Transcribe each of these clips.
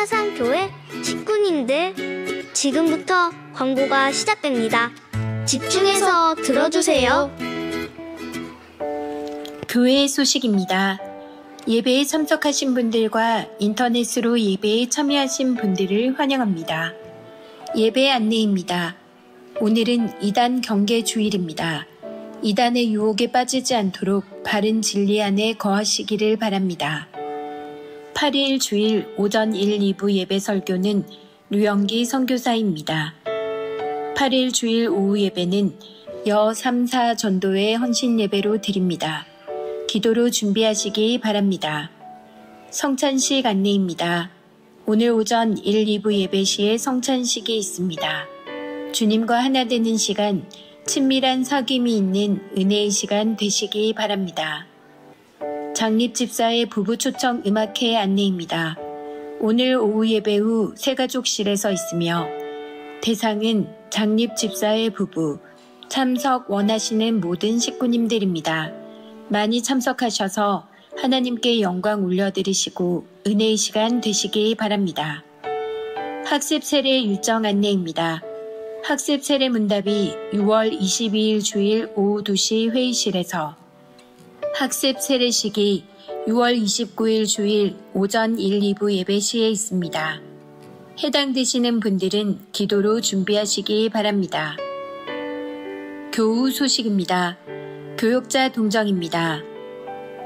사상교회 식구님들, 지금부터 광고가 시작됩니다. 집중해서 들어주세요. 교회 소식입니다. 예배에 참석하신 분들과 인터넷으로 예배에 참여하신 분들을 환영합니다. 예배 안내입니다. 오늘은 이단 경계 주일입니다. 이단의 유혹에 빠지지 않도록 바른 진리 안에 거하시기를 바랍니다. 8일 주일 오전 1, 2부 예배 설교는 류영기 선교사입니다. 8일 주일 오후 예배는 여 3, 4 전도회 헌신 예배로 드립니다. 기도로 준비하시기 바랍니다. 성찬식 안내입니다. 오늘 오전 1, 2부 예배 시에 성찬식이 있습니다. 주님과 하나 되는 시간, 친밀한 사귐이 있는 은혜의 시간 되시기 바랍니다. 장립집사의 부부 초청 음악회 안내입니다. 오늘 오후 예배 후 새가족실에서 있으며 대상은 장립집사의 부부, 참석 원하시는 모든 식구님들입니다. 많이 참석하셔서 하나님께 영광 올려드리시고 은혜의 시간 되시기 바랍니다. 학습 세례 일정 안내입니다. 학습 세례 문답이 6월 22일 주일 오후 2시 회의실에서, 학습 세례식이 6월 29일 주일 오전 1, 2부 예배 시에 있습니다. 해당되시는 분들은 기도로 준비하시기 바랍니다. 교우 소식입니다. 교역자 동정입니다.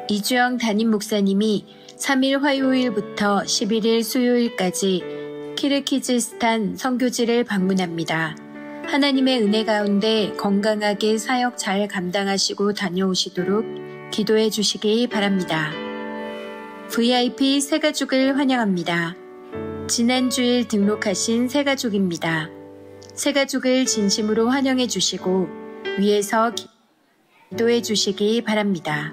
이주영 담임 목사님이 3일 화요일부터 11일 수요일까지 키르기즈스탄 선교지를 방문합니다. 하나님의 은혜 가운데 건강하게 사역 잘 감당하시고 다녀오시도록 기도해 주시기 바랍니다. VIP 새가족을 환영합니다. 지난 주일 등록하신 새가족입니다. 새가족을 진심으로 환영해 주시고 위에서 기도해 주시기 바랍니다.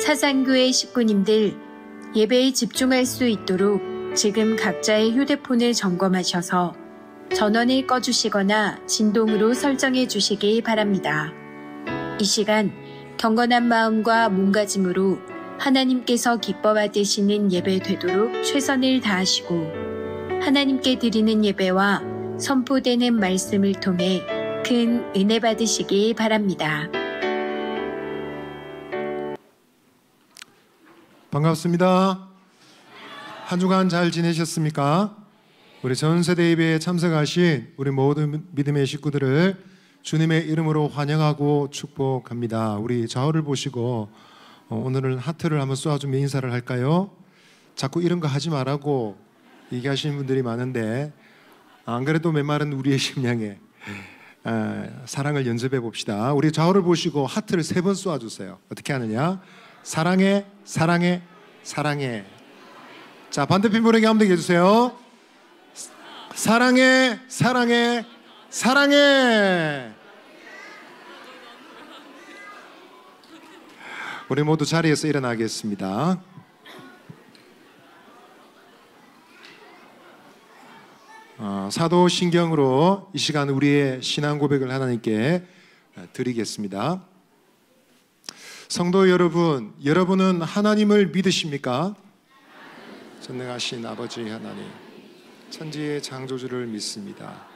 사상교회 식구님들, 예배에 집중할 수 있도록 지금 각자의 휴대폰을 점검하셔서 전원을 꺼주시거나 진동으로 설정해 주시기 바랍니다. 이 시간 경건한 마음과 몸가짐으로 하나님께서 기뻐 받으시는 예배 되도록 최선을 다하시고 하나님께 드리는 예배와 선포되는 말씀을 통해 큰 은혜 받으시기 바랍니다. 반갑습니다. 한 주간 잘 지내셨습니까? 우리 전세대 예배에 참석하신 우리 모든 믿음의 식구들을 주님의 이름으로 환영하고 축복합니다. 우리 좌우를 보시고 오늘은 하트를 한번 쏘아주며 인사를 할까요? 자꾸 이런 거 하지 말라고 얘기하시는 분들이 많은데, 안 그래도 메마른 우리의 심령에 사랑을 연습해 봅시다. 우리 좌우를 보시고 하트를 3번 쏘아주세요. 어떻게 하느냐? 사랑해, 사랑해, 사랑해. 자, 반대편 분에게 한번 더 해주세요. 사랑해, 사랑해, 사랑해. 우리 모두 자리에서 일어나겠습니다. 사도신경으로 이 시간 우리의 신앙 고백을 하나님께 드리겠습니다. 성도 여러분, 여러분은 하나님을 믿으십니까? 전능하신 아버지 하나님, 천지의 창조주를 믿습니다.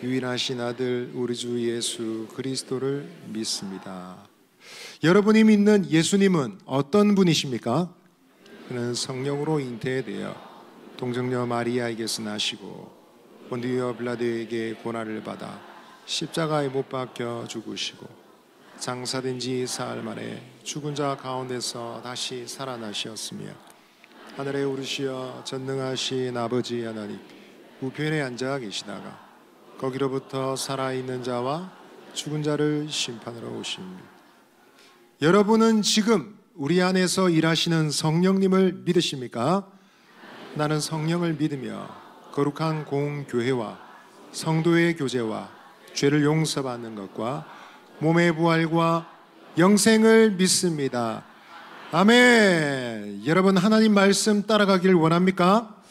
유일하신 아들 우리 주 예수 그리스도를 믿습니다. 여러분이 믿는 예수님은 어떤 분이십니까? 그는 성령으로 잉태되어 동정녀 마리아에게서 나시고 본디오 빌라도에게 고난을 받아 십자가에 못 박혀 죽으시고 장사된 지 사흘 만에 죽은 자 가운데서 다시 살아나셨으며 하늘에 오르시어 전능하신 아버지 하나님 우편에 앉아 계시다가 거기로부터 살아있는 자와 죽은 자를 심판하러 오십니다. 여러분은 지금 우리 안에서 일하시는 성령님을 믿으십니까? 나는 성령을 믿으며 거룩한 공교회와 성도의 교제와 죄를 용서받는 것과 몸의 부활과 영생을 믿습니다. 아멘. 여러분 하나님 말씀 따라가길 원합니까?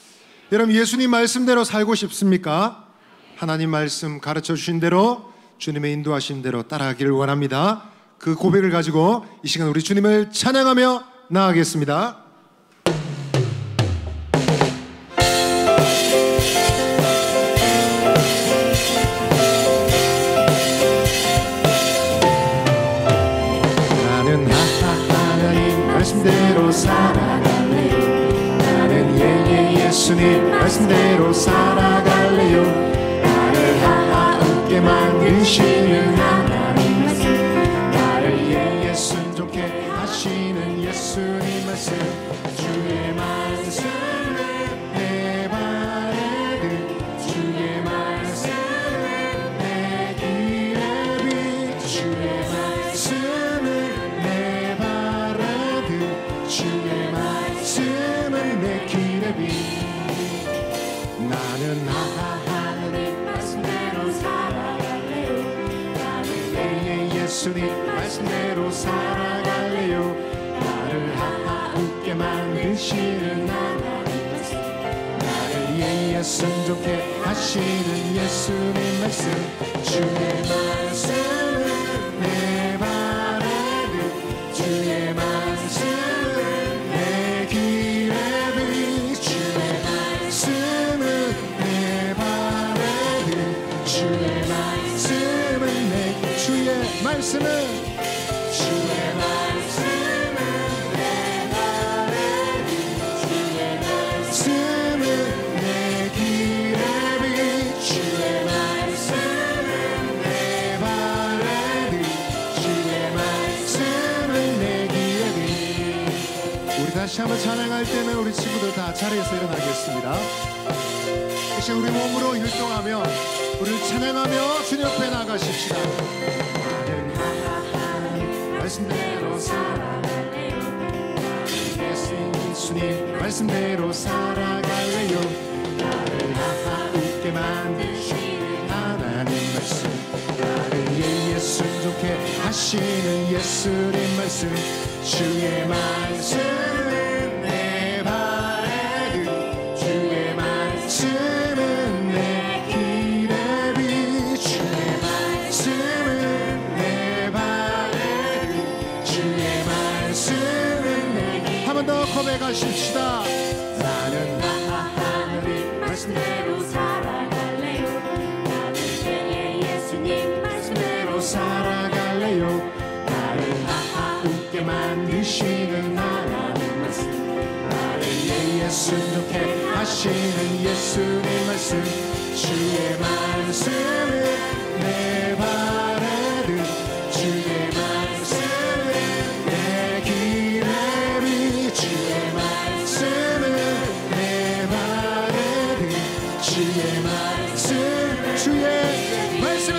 여러분 예수님 말씀대로 살고 싶습니까? 하나님 말씀 가르쳐 주신 대로 주님의 인도하신 대로 따라가기를 원합니다. 그 고백을 가지고 이 시간 우리 주님을 찬양하며 나아가겠습니다. 예수님 말씀대로 살아갈래요. 나를 하하 웃게 만드시는 하나님 말씀, 나를 순종케 하시는 예수님 말씀, 주의 말씀을 내 발에 들, 주의 말씀을 내 길에 빛, 주의 말씀을 내 발에 들, 주의 말씀을 내 길에 빛. 나는 하나님 말씀대로 살아갈래요. 나는 예수님 말씀대로 살아갈래요. 나를 하하 웃게 만드시는 하나님 말씀, 나를 순종케 하시는 예수님 말씀, 주의 말씀을 내 발에 들, 주의 말씀을 내 길에 빛, 주의 말씀을 내 발에 들, 주의 말씀을 내 주의 말씀을 주의 말씀을 내 발에 들, 주의 말씀을 내 길에 빛, 주의 말씀을 내 발에 들, 주의 말씀을 내 길에 빛. 우리 다시 한번 찬양할 때는 우리 친구들 다 자리에서 일어나겠습니다. 다시 우리 몸으로 율동하며 우리를 찬양하며 주님 옆에 나가십시다. 말씀대로 살아갈래요. 예수님 말씀대로 살아갈래요. 나를 하하 웃게 만드시는 하나님 말씀, 나를 순종케 하시는 예수님 말씀, 주의 말씀은 내 발에 들, 주의 말씀은 내 길에 빛, 주의 말씀은 내 발에 들, 주의 말씀은 내 길에. 한 번 더 고백하십시다. 나는 하나님 말씀대로 살아갈래요. 나는 예수님 말씀대로 살아갈래요. 나를 하하 웃게 만드시는 하나님 말씀, 나를 순종케 하시는 예수님 말씀, 주의 말씀을 내 발에 들, 주의 말씀을 내 길에 빛, 주의 말씀을 내 발에 들, 주의 말씀, 주의 말씀을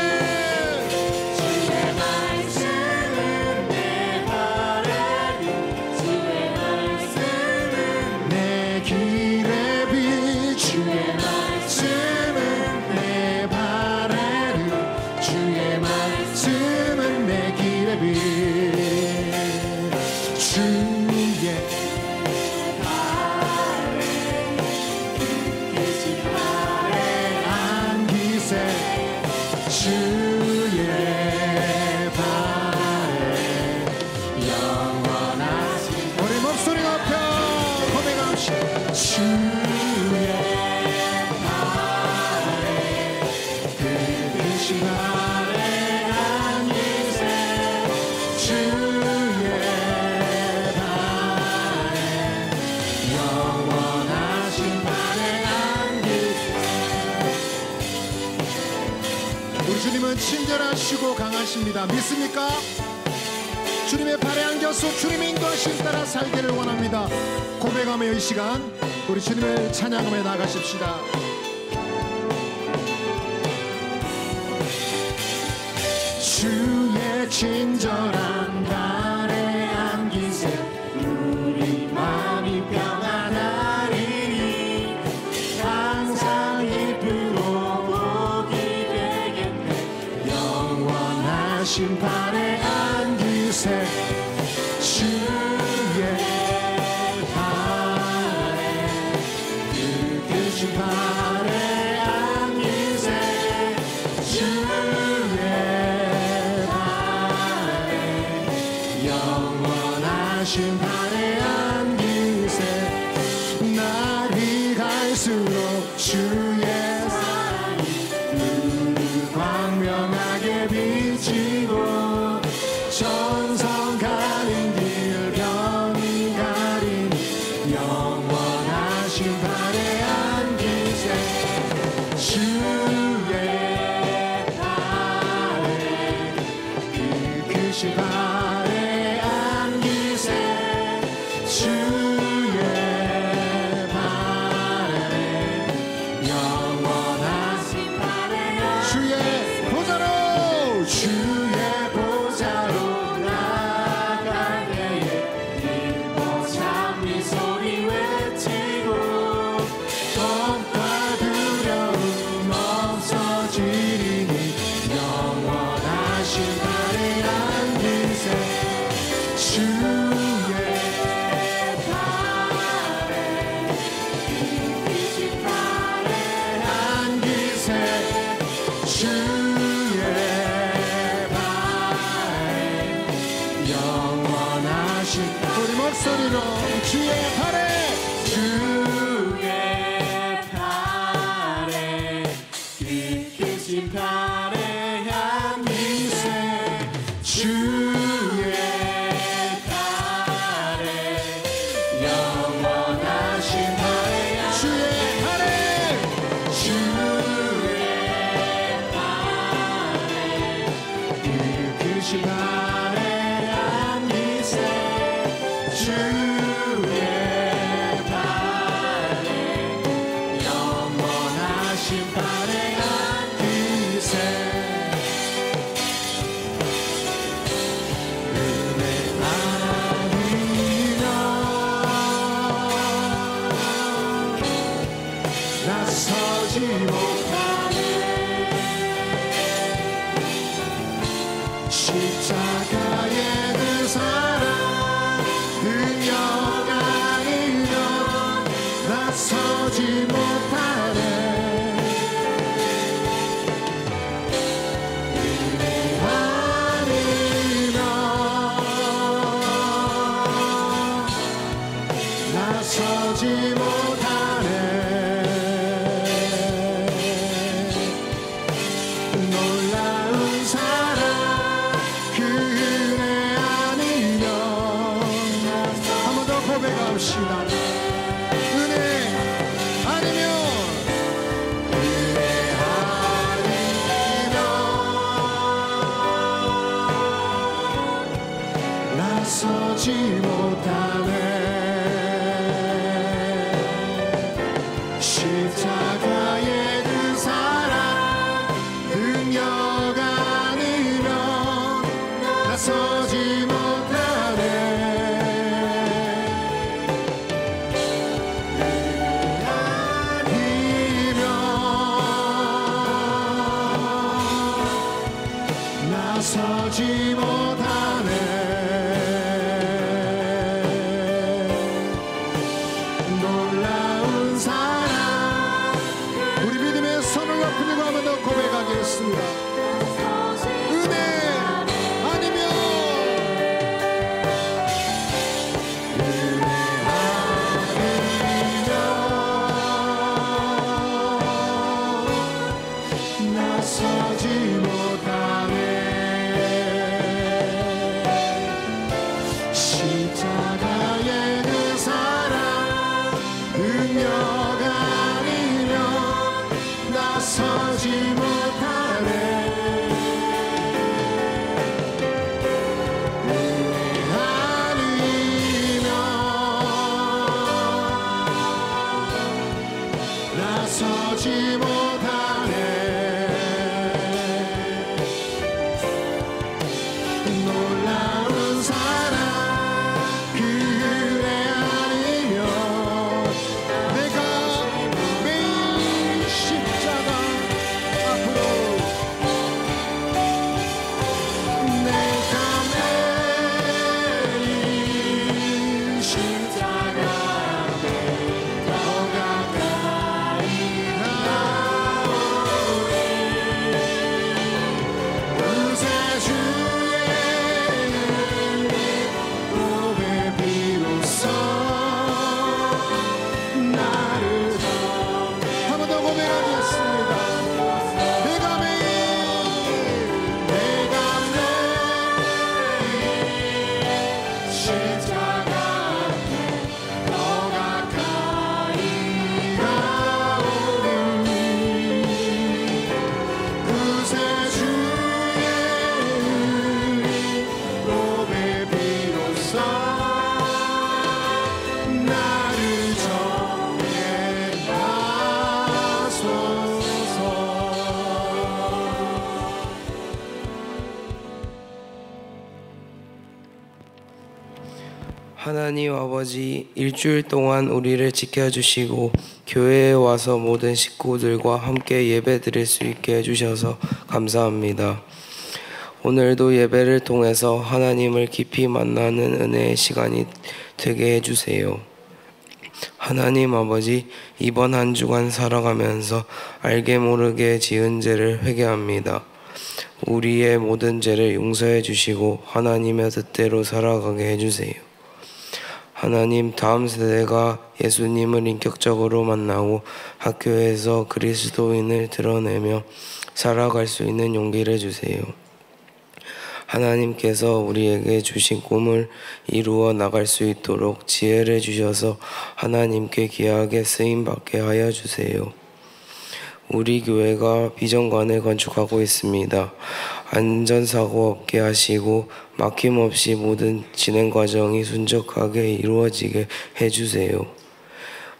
주님은 친절하시고 강하십니다. 믿습니까? 주님의 발에 안겨서 주님의 인도하심 따라 살기를 원합니다. 고백하며 이 시간 우리 주님을 찬양하며 나가십시다. 주의 친절한 발에 안기세 우리 마음이 평안하리니 항상 기쁘고 복이 되겠네. 영원하신 발에 안기세 주의 발에 그 크신 발에 안기세 주의 영원하신 발에 안기세. 날이 갈수록 주의 사랑이 눈을 광명하게 비치고 전성 가는 길 병이 가린 영원하신 발에 빛이 발에 안기세 주의 발에 영원하신 주의 보좌로 주의 보좌로 나갈 때에 기뻐 찬미 소리 외치고 검과 나를 정죄하소서. 하나님 아버지, 일주일 동안 우리를 지켜주시고 교회에 와서 모든 식구들과 함께 예배 드릴 수 있게 해주셔서 감사합니다. 오늘도 예배를 통해서 하나님을 깊이 만나는 은혜의 시간이 되게 해주세요. 하나님 아버지, 이번 한 주간 살아가면서 알게 모르게 지은 죄를 회개합니다. 우리의 모든 죄를 용서해 주시고 하나님의 뜻대로 살아가게 해주세요. 하나님, 다음 세대가 예수님을 인격적으로 만나고 학교에서 그리스도인을 드러내며 살아갈 수 있는 용기를 주세요. 하나님께서 우리에게 주신 꿈을 이루어 나갈 수 있도록 지혜를 주셔서 하나님께 귀하게 쓰임받게 하여 주세요. 우리 교회가 비전관을 건축하고 있습니다. 안전사고 없게 하시고 막힘없이 모든 진행 과정이 순적하게 이루어지게 해주세요.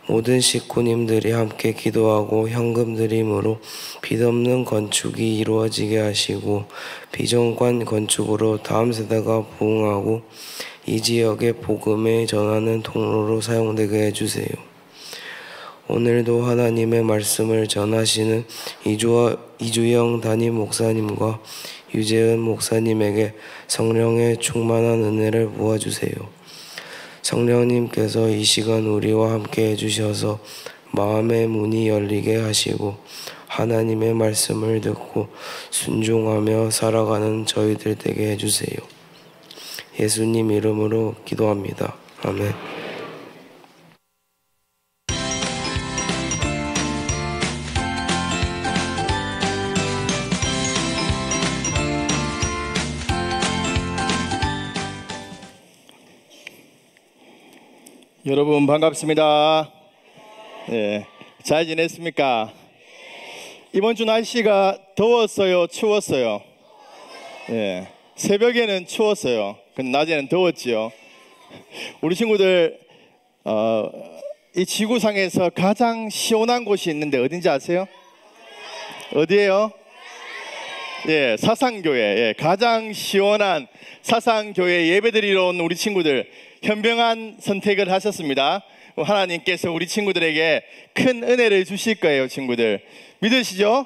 모든 식구님들이 함께 기도하고 현금 드림으로 빚없는 건축이 이루어지게 하시고 비전관 건축으로 다음 세대가 부흥하고 이 지역의 복음을 전하는 통로로 사용되게 해주세요. 오늘도 하나님의 말씀을 전하시는 이주영 담임 목사님과 유재은 목사님에게 성령의 충만한 은혜를 부어주세요. 성령님께서 이 시간 우리와 함께 해주셔서 마음의 문이 열리게 하시고 하나님의 말씀을 듣고 순종하며 살아가는 저희들 되게 해주세요. 예수님 이름으로 기도합니다. 아멘. 여러분 반갑습니다. 잘 지냈습니까? 이번 주 날씨가 더웠어요, 추웠어요? 새벽에는 추웠어요. 근데 낮에는 더웠지요. 우리 친구들 이 지구상에서 가장 시원한 곳이 있는데 어딘지 아세요? 어디예요? 사상교회. 가장 시원한 사상교회 예배드리러 온 우리 친구들, 현명한 선택을 하셨습니다. 하나님께서 우리 친구들에게 큰 은혜를 주실 거예요. 친구들 믿으시죠?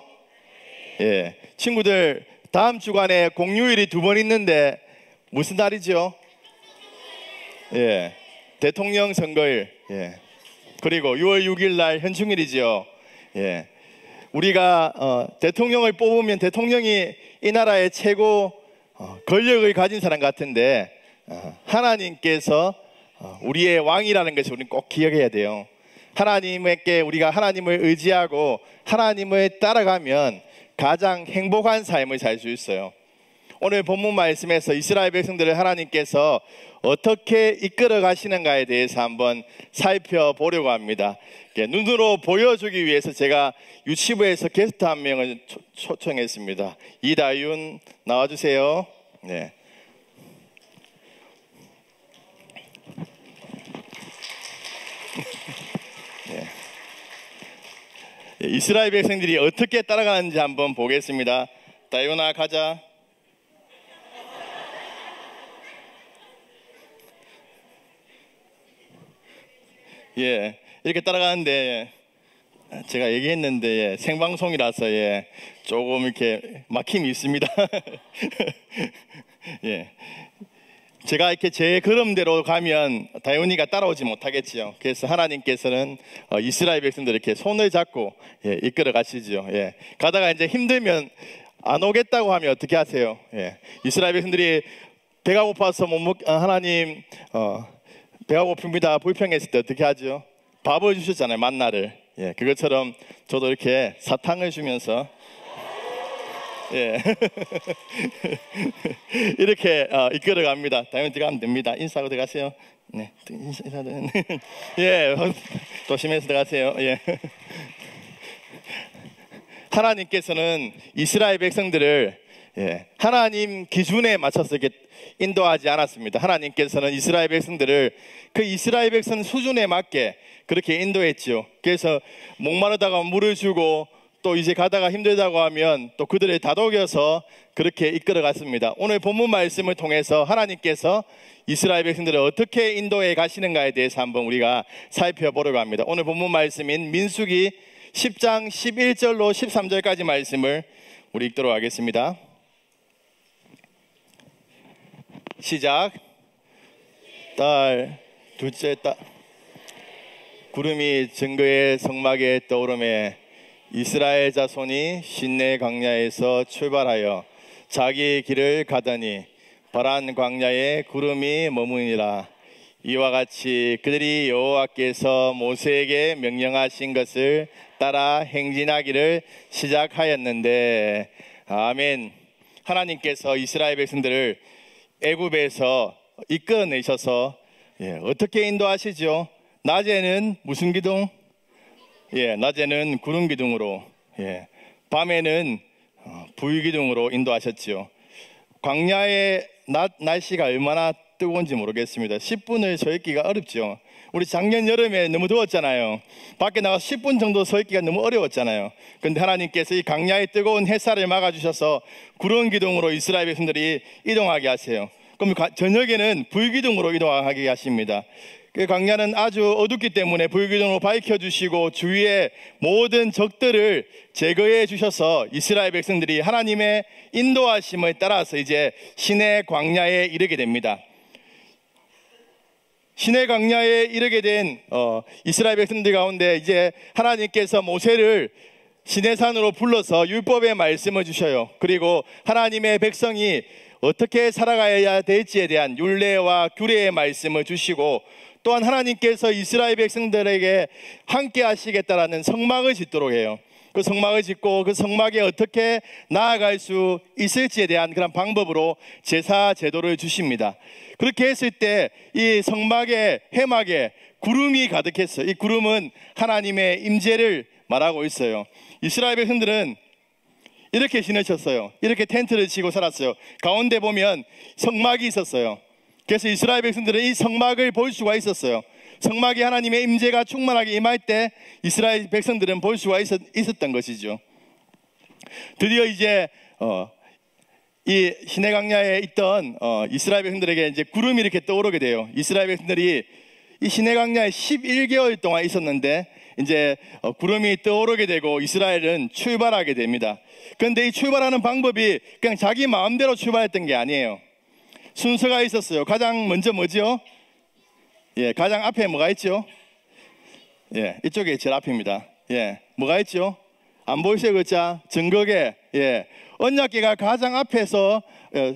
친구들, 다음 주간에 공휴일이 2번 있는데 무슨 날이죠? 대통령 선거일. 그리고 6월 6일 날 현충일이죠. 우리가 대통령을 뽑으면 대통령이 이 나라의 최고 권력을 가진 사람 같은데 하나님께서 우리의 왕이라는 것을 우리는 꼭 기억해야 돼요. 하나님께 우리가 하나님을 의지하고 하나님을 따라가면 가장 행복한 삶을 살 수 있어요. 오늘 본문 말씀에서 이스라엘 백성들을 하나님께서 어떻게 이끌어 가시는가에 대해서 한번 살펴보려고 합니다. 눈으로 보여주기 위해서 제가 유치부에서 게스트 한 명을 초청했습니다. 이다윤 나와주세요. 이스라엘 백성들이 어떻게 따라가는지 한번 보겠습니다. 다윤아 가자. 이렇게 따라가는데 제가 얘기했는데 생방송이라서 조금 이렇게 막힘이 있습니다. 제가 이렇게 제 걸음대로 가면 다윤이가 따라오지 못하겠지요. 그래서 하나님께서는 이스라엘 백성들 이렇게 손을 잡고 이끌어 가시죠. 가다가 이제 힘들면 안 오겠다고 하면 어떻게 하세요? 이스라엘 백성들이 배가 고파서 하나님 배가 고픕니다 불평했을 때 어떻게 하죠? 밥을 주셨잖아요. 만나를. 그것처럼 저도 이렇게 사탕을 주면서 이렇게 이끌어 갑니다. 다음에 들어가면 됩니다. 인사하고 들어가세요. 인사는 조심해서 들어가세요. 하나님께서는 이스라엘 백성들을 하나님 기준에 맞춰서 이렇게 인도하지 않았습니다. 하나님께서는 이스라엘 백성들을 그 이스라엘 백성 수준에 맞게 그렇게 인도했죠. 그래서 목마르다가 물을 주고 또 이제 가다가 힘들다고 하면 또 그들을 다독여서 그렇게 이끌어 갔습니다. 오늘 본문 말씀을 통해서 하나님께서 이스라엘 백성들을 어떻게 인도해 가시는가에 대해서 한번 우리가 살펴보려고 합니다. 오늘 본문 말씀인 민수기 10장 11절로 13절까지 말씀을 우리 읽도록 하겠습니다. 시작. 달 둘째 달 구름이 증거의 성막에 떠오르매 이스라엘 자손이 신내 광야에서 출발하여 자기 길을 가더니 바란 광야에 구름이 머무니라. 이와 같이 그들이 여호와께서 모세에게 명령하신 것을 따라 행진하기를 시작하였는데, 아멘. 하나님께서 이스라엘 백성들을 애굽에서 이끌어내셔서 어떻게 인도하시죠? 낮에는 무슨 기둥? 낮에는 구름 기둥으로, 밤에는 불 기둥으로 인도하셨죠. 광야의 낮 날씨가 얼마나 뜨거운지 모르겠습니다. 10분을 서 있기가 어렵죠. 우리 작년 여름에 너무 더웠잖아요. 밖에 나가서 10분 정도 서 있기가 너무 어려웠잖아요. 그런데 하나님께서 이 광야의 뜨거운 햇살을 막아주셔서 구름 기둥으로 이스라엘 백성들이 이동하게 하세요. 그럼 저녁에는 불 기둥으로 이동하게 하십니다. 그 광야는 아주 어둡기 때문에 불기둥으로 밝혀주시고 주위의 모든 적들을 제거해 주셔서 이스라엘 백성들이 하나님의 인도하심을 따라서 이제 시내 광야에 이르게 됩니다. 시내 광야에 이르게 된 이스라엘 백성들 가운데 이제 하나님께서 모세를 시내산으로 불러서 율법의 말씀을 주셔요. 그리고 하나님의 백성이 어떻게 살아가야 될지에 대한 율례와 규례의 말씀을 주시고, 또한 하나님께서 이스라엘 백성들에게 함께 하시겠다라는 성막을 짓도록 해요. 그 성막을 짓고 그 성막에 어떻게 나아갈 수 있을지에 대한 그런 방법으로 제사 제도를 주십니다. 그렇게 했을 때 이 성막의 해막에 구름이 가득했어요. 이 구름은 하나님의 임재를 말하고 있어요. 이스라엘 백성들은 이렇게 지내셨어요. 이렇게 텐트를 치고 살았어요. 가운데 보면 성막이 있었어요. 그래서 이스라엘 백성들은 이 성막을 볼 수가 있었어요. 성막이 하나님의 임재가 충만하게 임할 때 이스라엘 백성들은 볼 수가 있었던 것이죠. 드디어 이제 이 시내 광야에 있던 이스라엘 백성들에게 이제 구름이 이렇게 떠오르게 돼요. 이스라엘 백성들이 이 시내 광야에 11개월 동안 있었는데 이제 구름이 떠오르게 되고 이스라엘은 출발하게 됩니다. 그런데 이 출발하는 방법이 그냥 자기 마음대로 출발했던 게 아니에요. 순서가 있었어요. 가장 먼저 뭐죠? 가장 앞에 뭐가 있죠? 이쪽에 제일 앞입니다. 뭐가 있죠? 안 보이세요? 글자 정거계. 언약궤가 가장 앞에서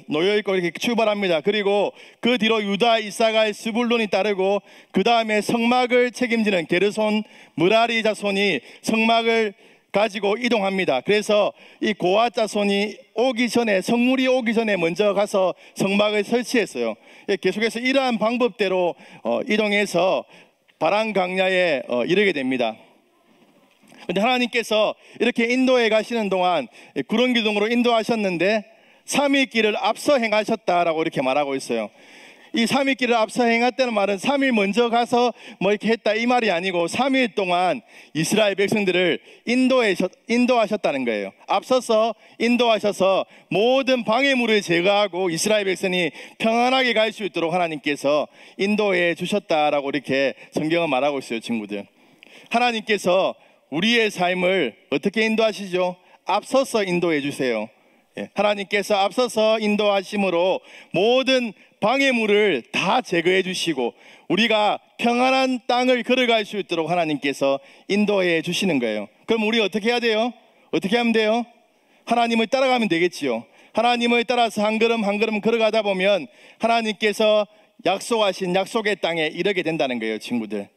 놓여 있고 이렇게 출발합니다. 그리고 그 뒤로 유다, 이사갈, 스불론이 따르고 그 다음에 성막을 책임지는 게르손, 므라리 자손이 성막을 가지고 이동합니다. 그래서 이 고아 자손이 오기 전에, 성물이 오기 전에 먼저 가서 성막을 설치했어요. 계속해서 이러한 방법대로 이동해서 바란 광야에 이르게 됩니다. 그런데 하나님께서 이렇게 인도해 가시는 동안 구름 기둥으로 인도하셨는데 3일 길을 앞서 행하셨다라고 이렇게 말하고 있어요. 이 3일 길을 앞서 행했다는 말은 3일 먼저 가서 뭐 이렇게 했다 이 말이 아니고 3일 동안 이스라엘 백성들을 인도하셨다는 거예요. 앞서서 인도하셔서 모든 방해물을 제거하고 이스라엘 백성이 평안하게 갈 수 있도록 하나님께서 인도해 주셨다라고 이렇게 성경은 말하고 있어요. 친구들, 하나님께서 우리의 삶을 어떻게 인도하시죠? 앞서서 인도해 주세요. 하나님께서 앞서서 인도하심으로 모든 방해물을 다 제거해 주시고 우리가 평안한 땅을 걸어갈 수 있도록 하나님께서 인도해 주시는 거예요. 그럼 우리 어떻게 해야 돼요? 어떻게 하면 돼요? 하나님을 따라가면 되겠지요. 하나님을 따라서 한 걸음 한 걸음 걸어가다 보면 하나님께서 약속하신 약속의 땅에 이르게 된다는 거예요. 친구들,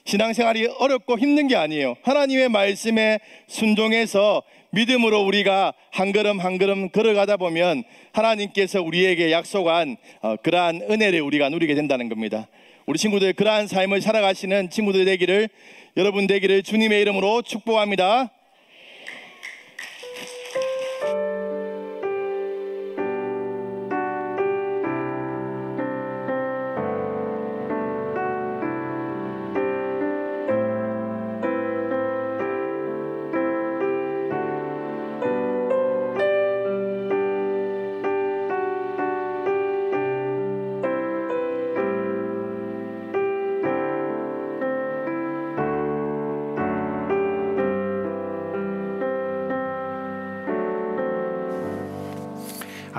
신앙생활이 어렵고 힘든 게 아니에요. 하나님의 말씀에 순종해서 믿음으로 우리가 한 걸음 한 걸음 걸어가다 보면 하나님께서 우리에게 약속한 그러한 은혜를 우리가 누리게 된다는 겁니다. 우리 친구들, 그러한 삶을 살아가시는 친구들 되기를, 여러분 되기를 주님의 이름으로 축복합니다.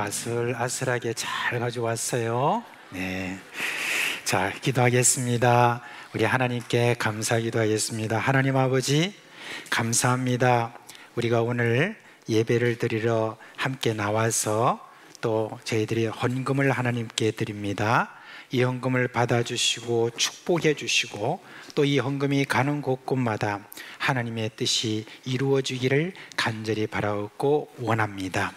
아슬아슬하게 잘 가져왔어요. 네. 자, 기도하겠습니다. 우리 하나님께 감사 기도하겠습니다. 하나님 아버지, 감사합니다. 우리가 오늘 예배를 드리러 함께 나와서 또 저희들이 헌금을 하나님께 드립니다. 이 헌금을 받아주시고 축복해 주시고 또 이 헌금이 가는 곳곳마다 하나님의 뜻이 이루어지기를 간절히 바라옵고 원합니다.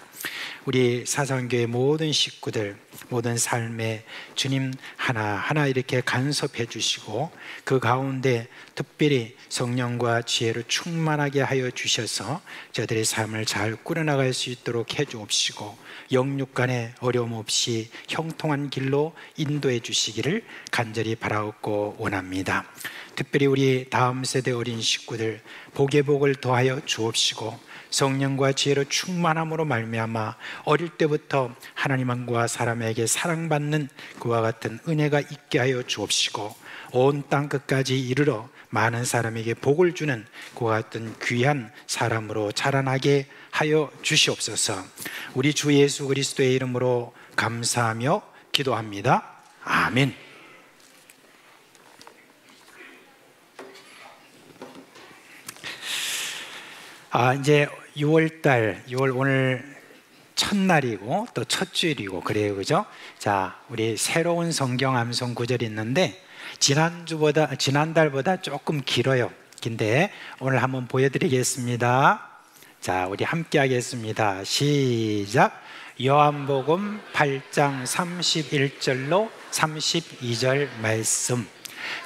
우리 사상교회 모든 식구들, 모든 삶에 주님 하나하나 이렇게 간섭해 주시고 그 가운데 특별히 성령과 지혜로 충만하게 하여 주셔서 저들의 삶을 잘 꾸려나갈 수 있도록 해 주옵시고 영육 간의 어려움 없이 형통한 길로 인도해 주시기를 간절히 바라옵고 원합니다. 특별히 우리 다음 세대 어린 식구들 복의 복을 더하여 주옵시고 성령과 지혜로 충만함으로 말미암아 어릴 때부터 하나님과 사람에게 사랑받는 그와 같은 은혜가 있게 하여 주옵시고 온 땅 끝까지 이르러 많은 사람에게 복을 주는 그와 같은 귀한 사람으로 자라나게 하여 주시옵소서. 우리 주 예수 그리스도의 이름으로 감사하며 기도합니다. 아멘. 이제 6월 오늘 첫날이고 또 첫 주일이고 그래요, 그죠? 자, 우리 새로운 성경 암송 구절이 있는데 지난달보다 조금 길어요. 근데 오늘 한번 보여드리겠습니다. 자, 우리 함께 하겠습니다. 시작. 요한복음 8장 31절로 32절 말씀.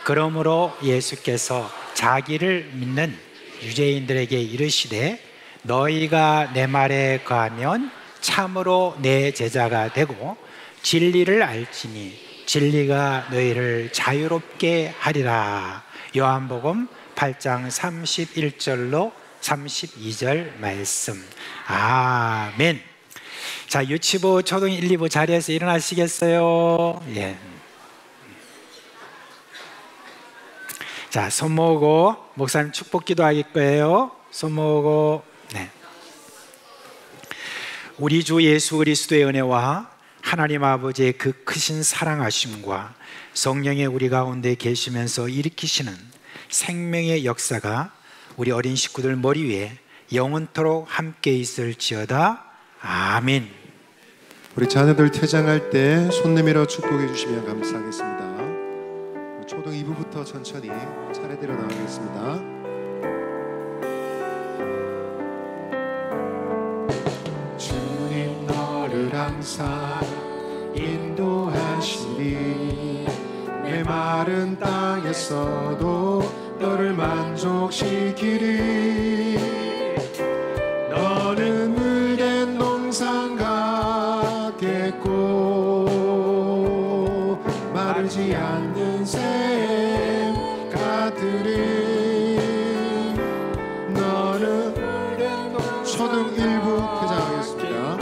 그러므로 예수께서 자기를 믿는 유대인들에게 이르시되 너희가 내 말에 거하면 참으로 내 제자가 되고 진리를 알지니 진리가 너희를 자유롭게 하리라. 요한복음 8장 31절로 32절 말씀. 아멘. 자, 유치부 초등 1, 2부 자리에서 일어나시겠어요? 예. 자, 손 모으고 목사님 축복 기도할 거예요. 손 모으고. 네. 우리 주 예수 그리스도의 은혜와 하나님 아버지의 그 크신 사랑하심과 성령의 우리 가운데 계시면서 일으키시는 생명의 역사가 우리 어린 식구들 머리 위에 영원토록 함께 있을지어다. 아멘. 우리 자녀들 퇴장할 때 손 내밀어 축복해 주시면 감사하겠습니다. 초등 2부부터 천천히 차례대로 나가겠습니다. 주님 너를 항상 인도하시니 내 마른 땅에서도 너를 만족시키리. 너는 물된 농산 같겠고 마르지 않는 샘 같으리. 너는 초등 1부 퇴장하겠습니다.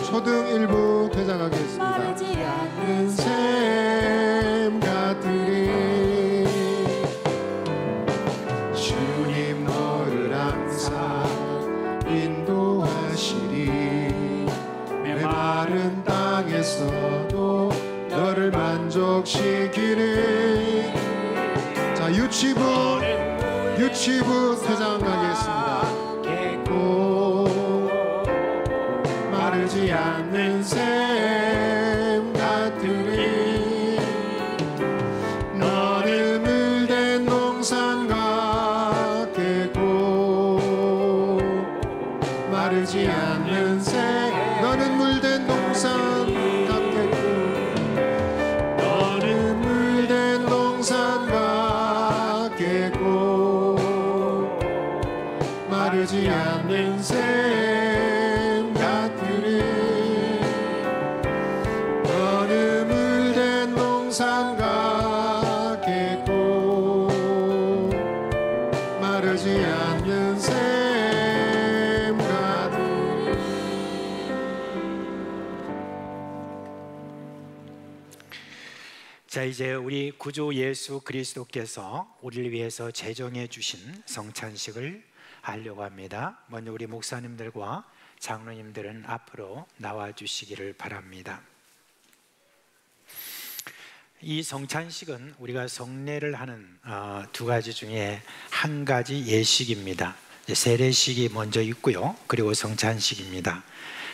초등 1부 퇴장하겠습니다. 마르지 않는 샘 같으리. 주님 너를 항상 인도하시리. 메마른 땅에서도 너를 만족시키리. 자, 유치부 퇴장 가겠습니다. 마르지 않는 샘 같으리. 너는 물된 농산 같겠고 마르지 않는 샘. 너는 물된 농산 같겠고 너는 물된 농산 같겠고 마르지 않는 샘 같으리. 너는 물된 농산 같겠고 마르지 않는 샘 같으리. 자, 이제 우리 구주 예수 그리스도께서 우리를 위해서 제정해 주신 성찬식을 하려고 합니다. 먼저 우리 목사님들과 장로님들은 앞으로 나와 주시기를 바랍니다. 이 성찬식은 우리가 성례를 하는 두 가지 중에 한 가지 예식입니다. 세례식이 먼저 있고요, 그리고 성찬식입니다.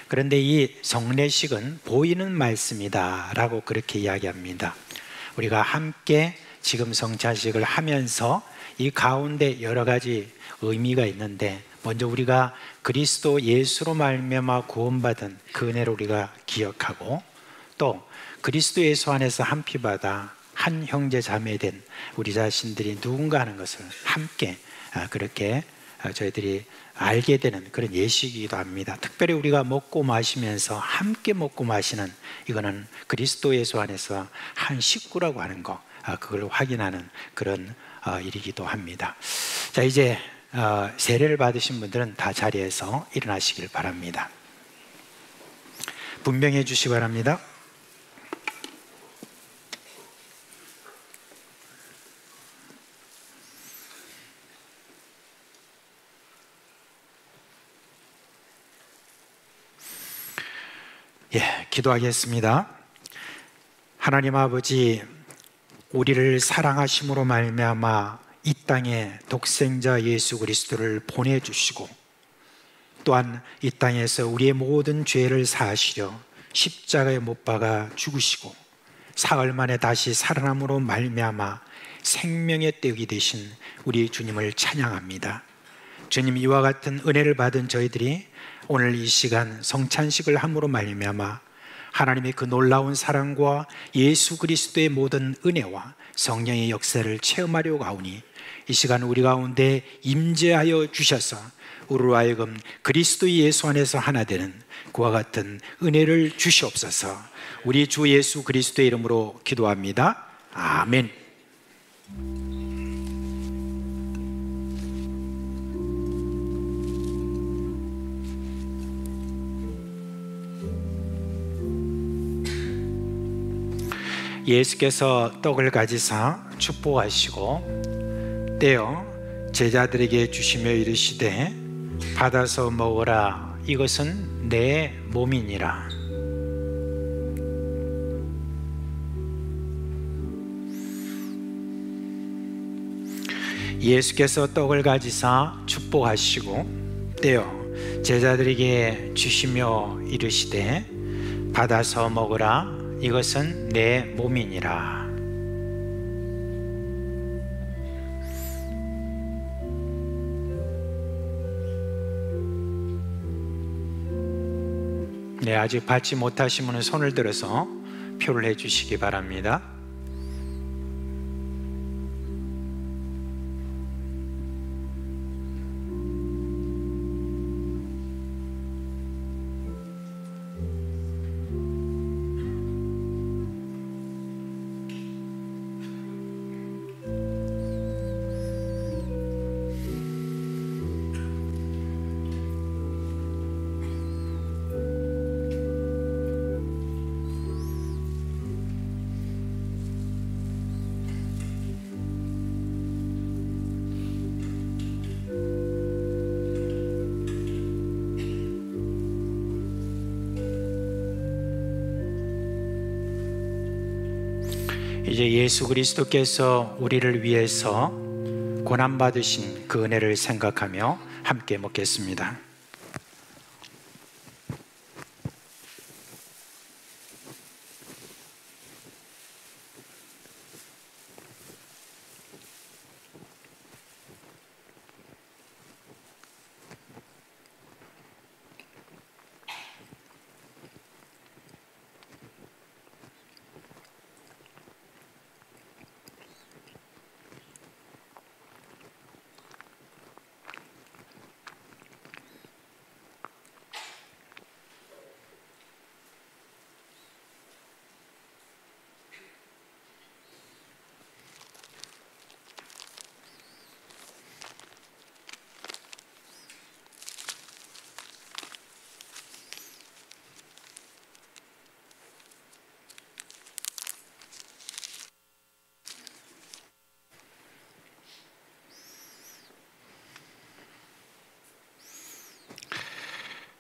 그런데 이 성례식은 보이는 말씀이다 라고 그렇게 이야기합니다. 우리가 함께 지금 성찬식을 하면서 이 가운데 여러 가지 의미가 있는데, 먼저 우리가 그리스도 예수로 말미암아 구원받은 그 은혜를 우리가 기억하고, 또 그리스도 예수 안에서 한 피 받아 한 형제 자매 된 우리 자신들이 누군가 하는 것을 함께 그렇게 저희들이 알게 되는 그런 예식이기도 합니다. 특별히 우리가 먹고 마시면서 함께 먹고 마시는, 이거는 그리스도 예수 안에서 한 식구라고 하는 거, 그걸 확인하는 그런 일이기도 합니다. 자, 이제 세례를 받으신 분들은 다 자리에서 일어나시길 바랍니다. 분명해 주시기 바랍니다. 기도하겠습니다. 하나님 아버지, 우리를 사랑하심으로 말미암아 이 땅에 독생자 예수 그리스도를 보내주시고, 또한 이 땅에서 우리의 모든 죄를 사하시려 십자가에 못 박아 죽으시고 사흘 만에 다시 살아남으로 말미암아 생명의 떡이 되신 우리 주님을 찬양합니다. 주님, 이와 같은 은혜를 받은 저희들이 오늘 이 시간 성찬식을 함으로 말미암아 하나님의 그 놀라운 사랑과 예수 그리스도의 모든 은혜와 성령의 역사를 체험하려고 하오니, 이 시간 우리 가운데 임재하여 주셔서 우리로 하여금 그리스도 예수 안에서 하나 되는 그와 같은 은혜를 주시옵소서. 우리 주 예수 그리스도의 이름으로 기도합니다. 아멘. 예수께서 떡을 가지사 축복하시고 떼어 제자들에게 주시며 이르시되, 받아서 먹으라, 이것은 내 몸이니라. 예수께서 떡을 가지사 축복하시고 떼어 제자들에게 주시며 이르시되, 받아서 먹으라, 이것은 내 몸이니라. 네, 아직 받지 못하신 분은 손을 들어서 표를 해주시기 바랍니다. 이제 예수 그리스도께서 우리를 위해서 고난받으신 그 은혜를 생각하며 함께 먹겠습니다.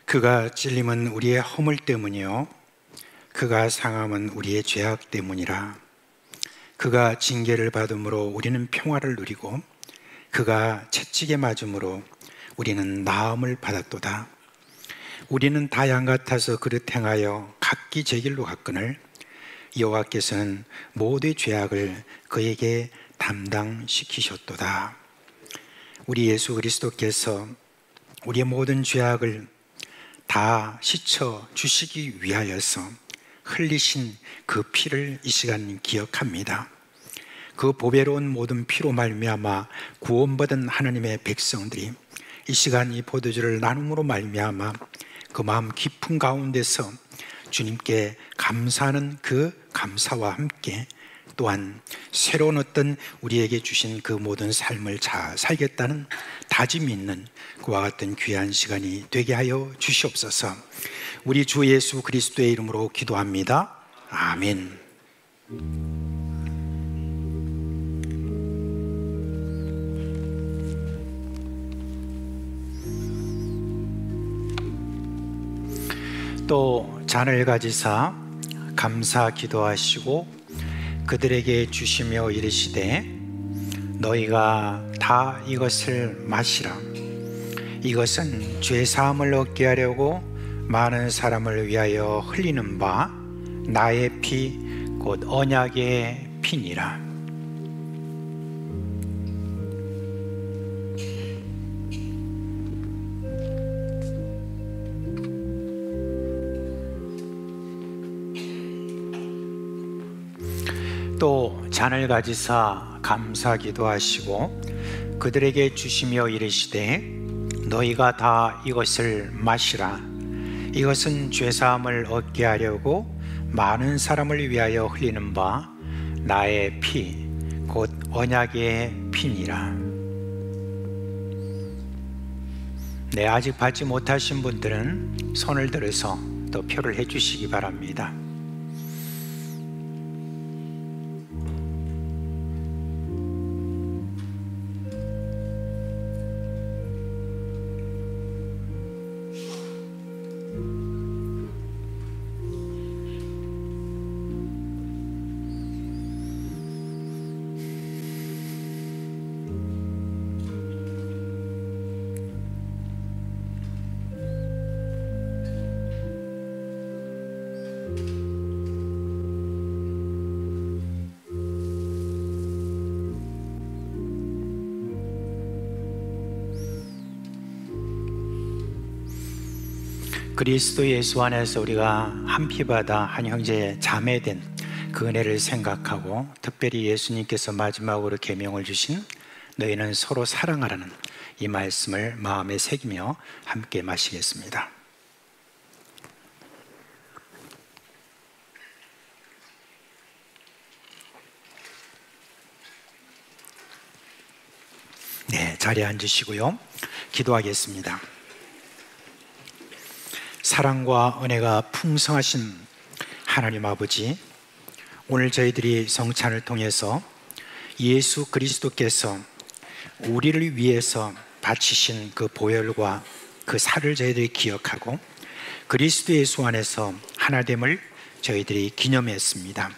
그가 찔림은 우리의 허물 때문이요 그가 상함은 우리의 죄악 때문이라. 그가 징계를 받음으로 우리는 평화를 누리고 그가 채찍에 맞음으로 우리는 나음을 받았도다. 우리는 다 양 같아서 그릇 행하여 각기 제 길로 갔거늘 여호와께서는 모두의 죄악을 그에게 담당시키셨도다. 우리 예수 그리스도께서 우리의 모든 죄악을 다 씻어 주시기 위하여서 흘리신 그 피를 이 시간 기억합니다. 그 보배로운 모든 피로 말미암아 구원받은 하나님의 백성들이 이 시간 이 포도주를 나눔으로 말미암아 그 마음 깊은 가운데서 주님께 감사하는 그 감사와 함께 또한 새로운 어떤 우리에게 주신 그 모든 삶을 잘 살겠다는 다짐이 있는 그와 같은 귀한 시간이 되게 하여 주시옵소서. 우리 주 예수 그리스도의 이름으로 기도합니다. 아멘. 또 잔을 가지사 감사 기도하시고 그들에게 주시며 이르시되 너희가 다 이것을 마시라. 이것은 죄 사함을 얻게 하려고 많은 사람을 위하여 흘리는 바 나의 피 곧 언약의 피니라. 또 잔을 가지사 감사 기도하시고 그들에게 주시며 이르시되 너희가 다 이것을 마시라. 이것은 죄사함을 얻게 하려고 많은 사람을 위하여 흘리는 바 나의 피 곧 언약의 피니라. 네, 아직 받지 못하신 분들은 손을 들어서 또 표를 해주시기 바랍니다. 그리스도 예수 안에서 우리가 한 피바다 한 형제 자매된 그 은혜를 생각하고 특별히 예수님께서 마지막으로 계명을 주신 너희는 서로 사랑하라는 이 말씀을 마음에 새기며 함께 마시겠습니다. 네, 자리에 앉으시고요. 기도하겠습니다. 사랑과 은혜가 풍성하신 하나님 아버지, 오늘 저희들이 성찬을 통해서 예수 그리스도께서 우리를 위해서 바치신 그 보혈과 그 살을 저희들이 기억하고 그리스도 예수 안에서 하나됨을 저희들이 기념했습니다.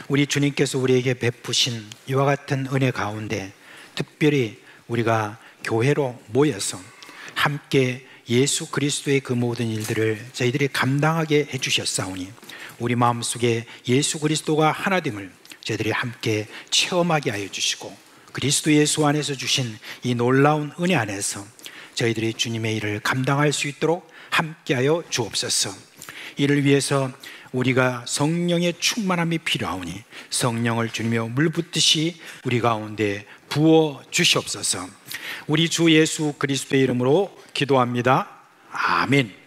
우리 주님께서 우리에게 베푸신 이와 같은 은혜 가운데 특별히 우리가 교회로 모여서 함께 예수 그리스도의 그 모든 일들을 저희들이 감당하게 해주셨사오니 우리 마음속에 예수 그리스도가 하나됨을 저희들이 함께 체험하게 하여 주시고 그리스도 예수 안에서 주신 이 놀라운 은혜 안에서 저희들이 주님의 일을 감당할 수 있도록 함께하여 주옵소서. 이를 위해서 우리가 성령의 충만함이 필요하오니 성령을 주님의 물붓듯이 우리 가운데 부어 주시옵소서. 우리 주 예수 그리스도의 이름으로 기도합니다. 아멘.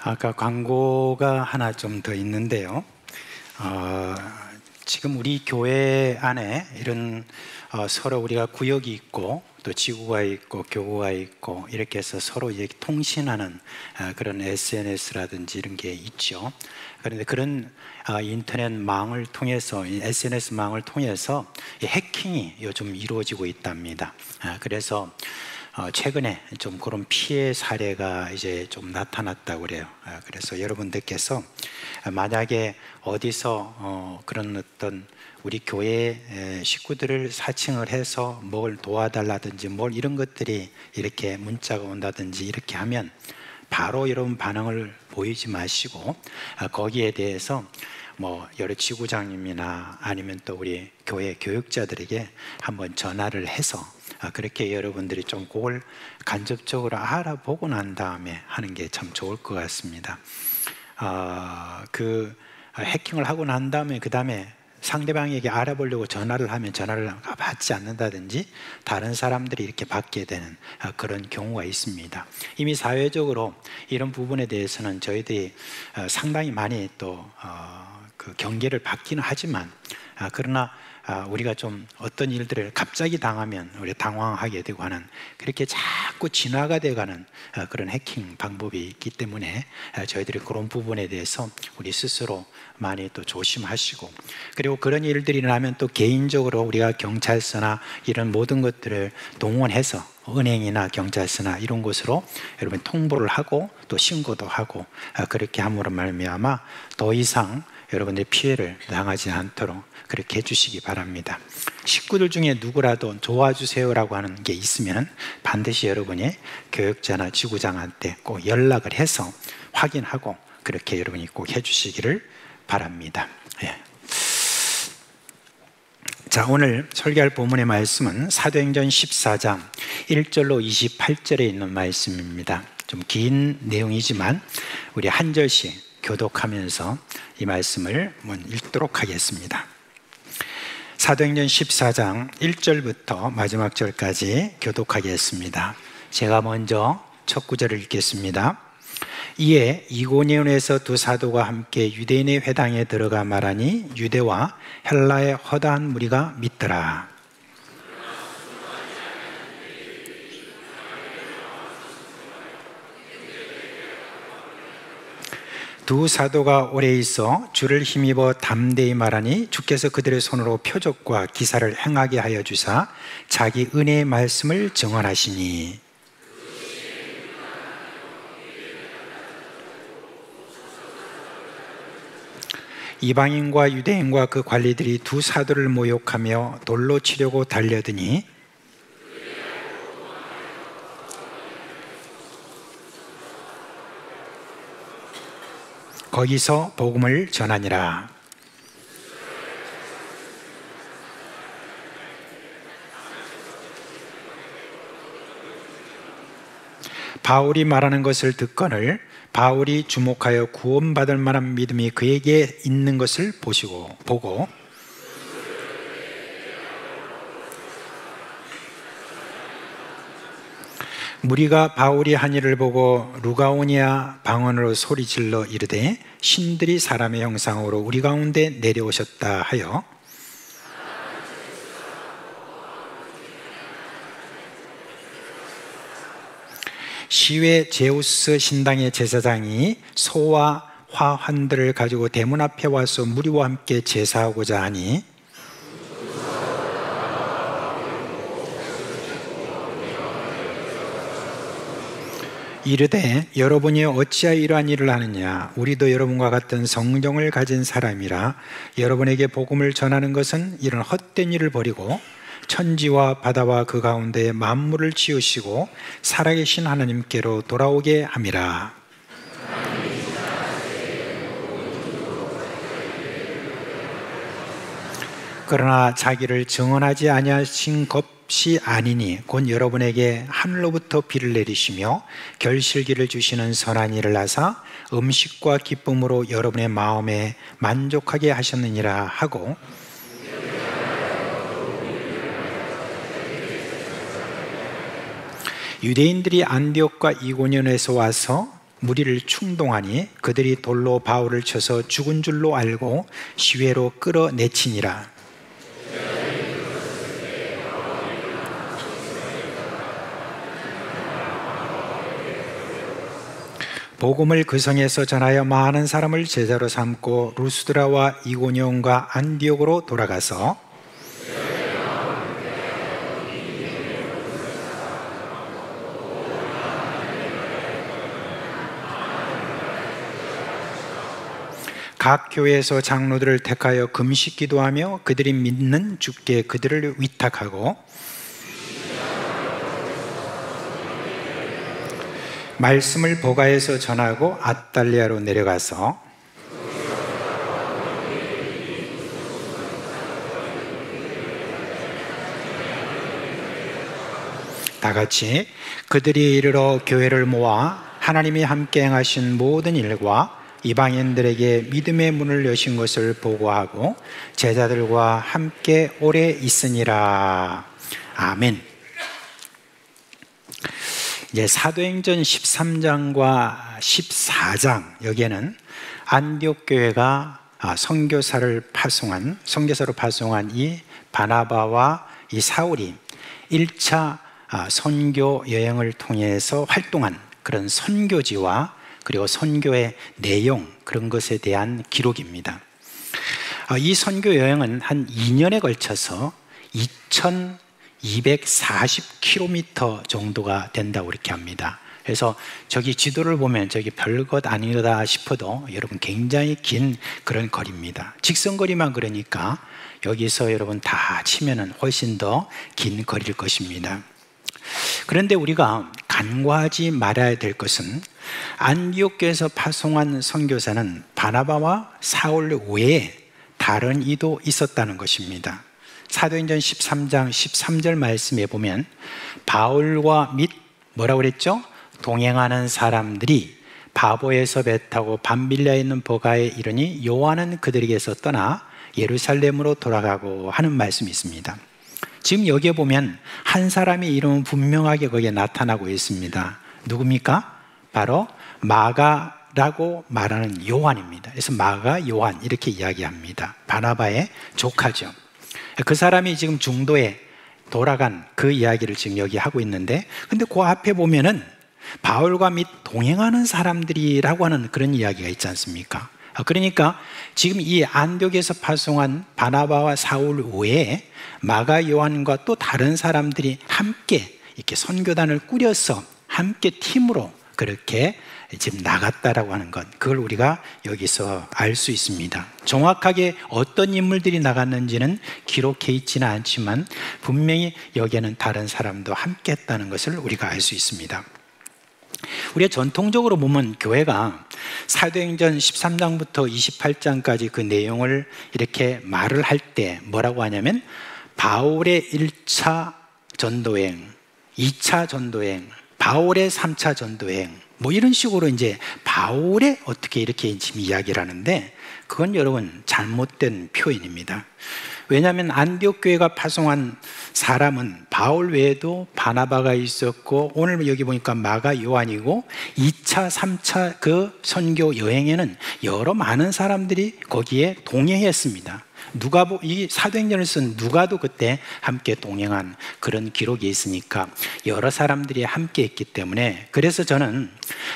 아까 광고가 하나 좀 더 있는데요. 지금 우리 교회 안에 이런 서로 우리가 구역이 있고 또 지구가 있고 교구가 있고 이렇게 해서 서로 이렇게 통신하는 그런 SNS라든지 이런 게 있죠. 그런데 그런 인터넷망을 통해서 SNS망을 통해서 해킹이 요즘 이루어지고 있답니다. 그래서 최근에 좀 그런 피해 사례가 이제 좀 나타났다고 그래요. 그래서 여러분들께서 만약에 어디서 그런 어떤 우리 교회 식구들을 사칭을 해서 뭘 도와달라든지 뭘 이런 것들이 이렇게 문자가 온다든지 이렇게 하면 바로 여러분 반응을 보이지 마시고 거기에 대해서 뭐 여러 지구장님이나 아니면 또 우리 교회 교육자들에게 한번 전화를 해서 그렇게 여러분들이 좀 그걸 간접적으로 알아보고 난 다음에 하는 게 참 좋을 것 같습니다. 그 해킹을 하고 난 다음에 그 다음에 상대방에게 알아보려고 전화를 하면 전화를 받지 않는다든지 다른 사람들이 이렇게 받게 되는 그런 경우가 있습니다. 이미 사회적으로 이런 부분에 대해서는 저희들이 상당히 많이 또 그 경계를 받기는 하지만 그러나 우리가 좀 어떤 일들을 갑자기 당하면 우리 당황하게 되고 하는 그렇게 자꾸 진화가 돼가는 그런 해킹 방법이 있기 때문에 저희들이 그런 부분에 대해서 우리 스스로 많이 또 조심하시고 그리고 그런 일들이 일어나면 또 개인적으로 우리가 경찰서나 이런 모든 것들을 동원해서 은행이나 경찰서나 이런 곳으로 여러분 통보를 하고 또 신고도 하고 그렇게 함으로 말미암아 더 이상 여러분들의 피해를 당하지 않도록 그렇게 해주시기 바랍니다. 식구들 중에 누구라도 도와주세요라고 하는 게 있으면 반드시 여러분이 교육자나 지구장한테 꼭 연락을 해서 확인하고 그렇게 여러분이 꼭 해주시기를 바랍니다. 예. 자, 오늘 설교할 본문의 말씀은 사도행전 14장 1절로 28절에 있는 말씀입니다. 좀 긴 내용이지만 우리 한 절씩 교독하면서 이 말씀을 읽도록 하겠습니다. 사도행전 14장 1절부터 마지막 절까지 교독하겠습니다. 제가 먼저 첫 구절을 읽겠습니다. 이에 이고니온에서 두 사도가 함께 유대인의 회당에 들어가 말하니 유대와 헬라의 허다한 무리가 믿더라. 두 사도가 오래 있어 주를 힘입어 담대히 말하니 주께서 그들의 손으로 표적과 기사를 행하게 하여 주사 자기 은혜의 말씀을 증언하시니 이방인과 유대인과 그 관리들이 두 사도를 모욕하며 돌로 치려고 달려드니 거기서 복음을 전하니라. 바울이 말하는 것을 듣거늘 바울이 주목하여 구원받을 만한 믿음이 그에게 있는 것을 보고 무리가 바울이 한 일을 보고 루가오니아 방언으로 소리질러 이르되 신들이 사람의 형상으로 우리 가운데 내려오셨다 하여 시외 제우스 신당의 제사장이 소와 화환들을 가지고 대문 앞에 와서 무리와 함께 제사하고자 하니 이르되 여러분이 어찌하여 이러한 일을 하느냐 우리도 여러분과 같은 성령을 가진 사람이라 여러분에게 복음을 전하는 것은 이런 헛된 일을 버리고 천지와 바다와 그 가운데 만물을 지으시고 살아계신 하나님께로 돌아오게 함이라. 그러나 자기를 증언하지 아니하신 것이 아니니 곧 여러분에게 하늘로부터 비를 내리시며 결실기를 주시는 선한 일을 하사 음식과 기쁨으로 여러분의 마음에 만족하게 하셨느니라 하고 유대인들이 안디옥과 이고니온에서 와서 무리를 충동하니 그들이 돌로 바울을 쳐서 죽은 줄로 알고 시외로 끌어내치니라. 복음을 그 성에서 전하여 많은 사람을 제자로 삼고 루스드라와 이고니온과 안디옥으로 돌아가서 각 교회에서 장로들을 택하여 금식 기도하며 그들이 믿는 주께 그들을 위탁하고 말씀을 보가에서 전하고 아달리아로 내려가서 다 같이 그들이 이르러 교회를 모아 하나님이 함께 행하신 모든 일과 이방인들에게 믿음의 문을 여신 것을 보고하고 제자들과 함께 오래 있으니라. 아멘. 이제 사도행전 13장과 14장 여기에는 안디옥 교회가 선교사로 파송한 이 바나바와 이 사울이 1차 선교 여행을 통해서 활동한 그런 선교지와 그리고 선교의 내용, 그런 것에 대한 기록입니다. 이 선교 여행은 한 2년에 걸쳐서 2240km 정도가 된다고 이렇게 합니다. 그래서 저기 지도를 보면 저기 별것 아니다 싶어도 여러분 굉장히 긴 그런 거리입니다. 직선거리만 그러니까 여기서 여러분 다 치면은 훨씬 더 긴 거리일 것입니다. 그런데 우리가 간과하지 말아야 될 것은 안디옥 교회에서 파송한 선교사는 바나바와 사울 외에 다른 이도 있었다는 것입니다. 사도행전 13장 13절 말씀에 보면 바울과 및 뭐라고 그랬죠? 동행하는 사람들이 바보에서 배 타고 밤빌라에 있는 보가에 이르니 요한은 그들에게서 떠나 예루살렘으로 돌아가고 하는 말씀이 있습니다. 지금 여기에 보면 한 사람의 이름은 분명하게 거기에 나타나고 있습니다. 누굽니까? 바로 마가라고 말하는 요한입니다. 그래서 마가 요한 이렇게 이야기합니다. 바나바의 조카죠. 그 사람이 지금 중도에 돌아간 그 이야기를 지금 여기 하고 있는데, 근데 그 앞에 보면은 바울과 및 동행하는 사람들이라고 하는 그런 이야기가 있지 않습니까? 그러니까 지금 이 안디옥에서 파송한 바나바와 사울 외에 마가 요한과 또 다른 사람들이 함께 이렇게 선교단을 꾸려서 함께 팀으로 그렇게 지금 나갔다라고 하는 것, 그걸 우리가 여기서 알 수 있습니다. 정확하게 어떤 인물들이 나갔는지는 기록해 있지는 않지만 분명히 여기에는 다른 사람도 함께 했다는 것을 우리가 알 수 있습니다. 우리가 전통적으로 보면 교회가 사도행전 13장부터 28장까지 그 내용을 이렇게 말을 할 때 뭐라고 하냐면 바울의 1차 전도행, 2차 전도행, 바울의 3차 전도행, 뭐 이런 식으로 이제 바울의 어떻게 이렇게 지금 이야기를 하는데, 그건 여러분 잘못된 표현입니다. 왜냐하면 안디옥 교회가 파송한 사람은 바울 외에도 바나바가 있었고, 오늘 여기 보니까 마가 요한이고, 2차, 3차 그 선교 여행에는 여러 많은 사람들이 거기에 동행했습니다. 이 사도행전을 쓴 누가도 그때 함께 동행한 그런 기록이 있으니까 여러 사람들이 함께 했기 때문에, 그래서 저는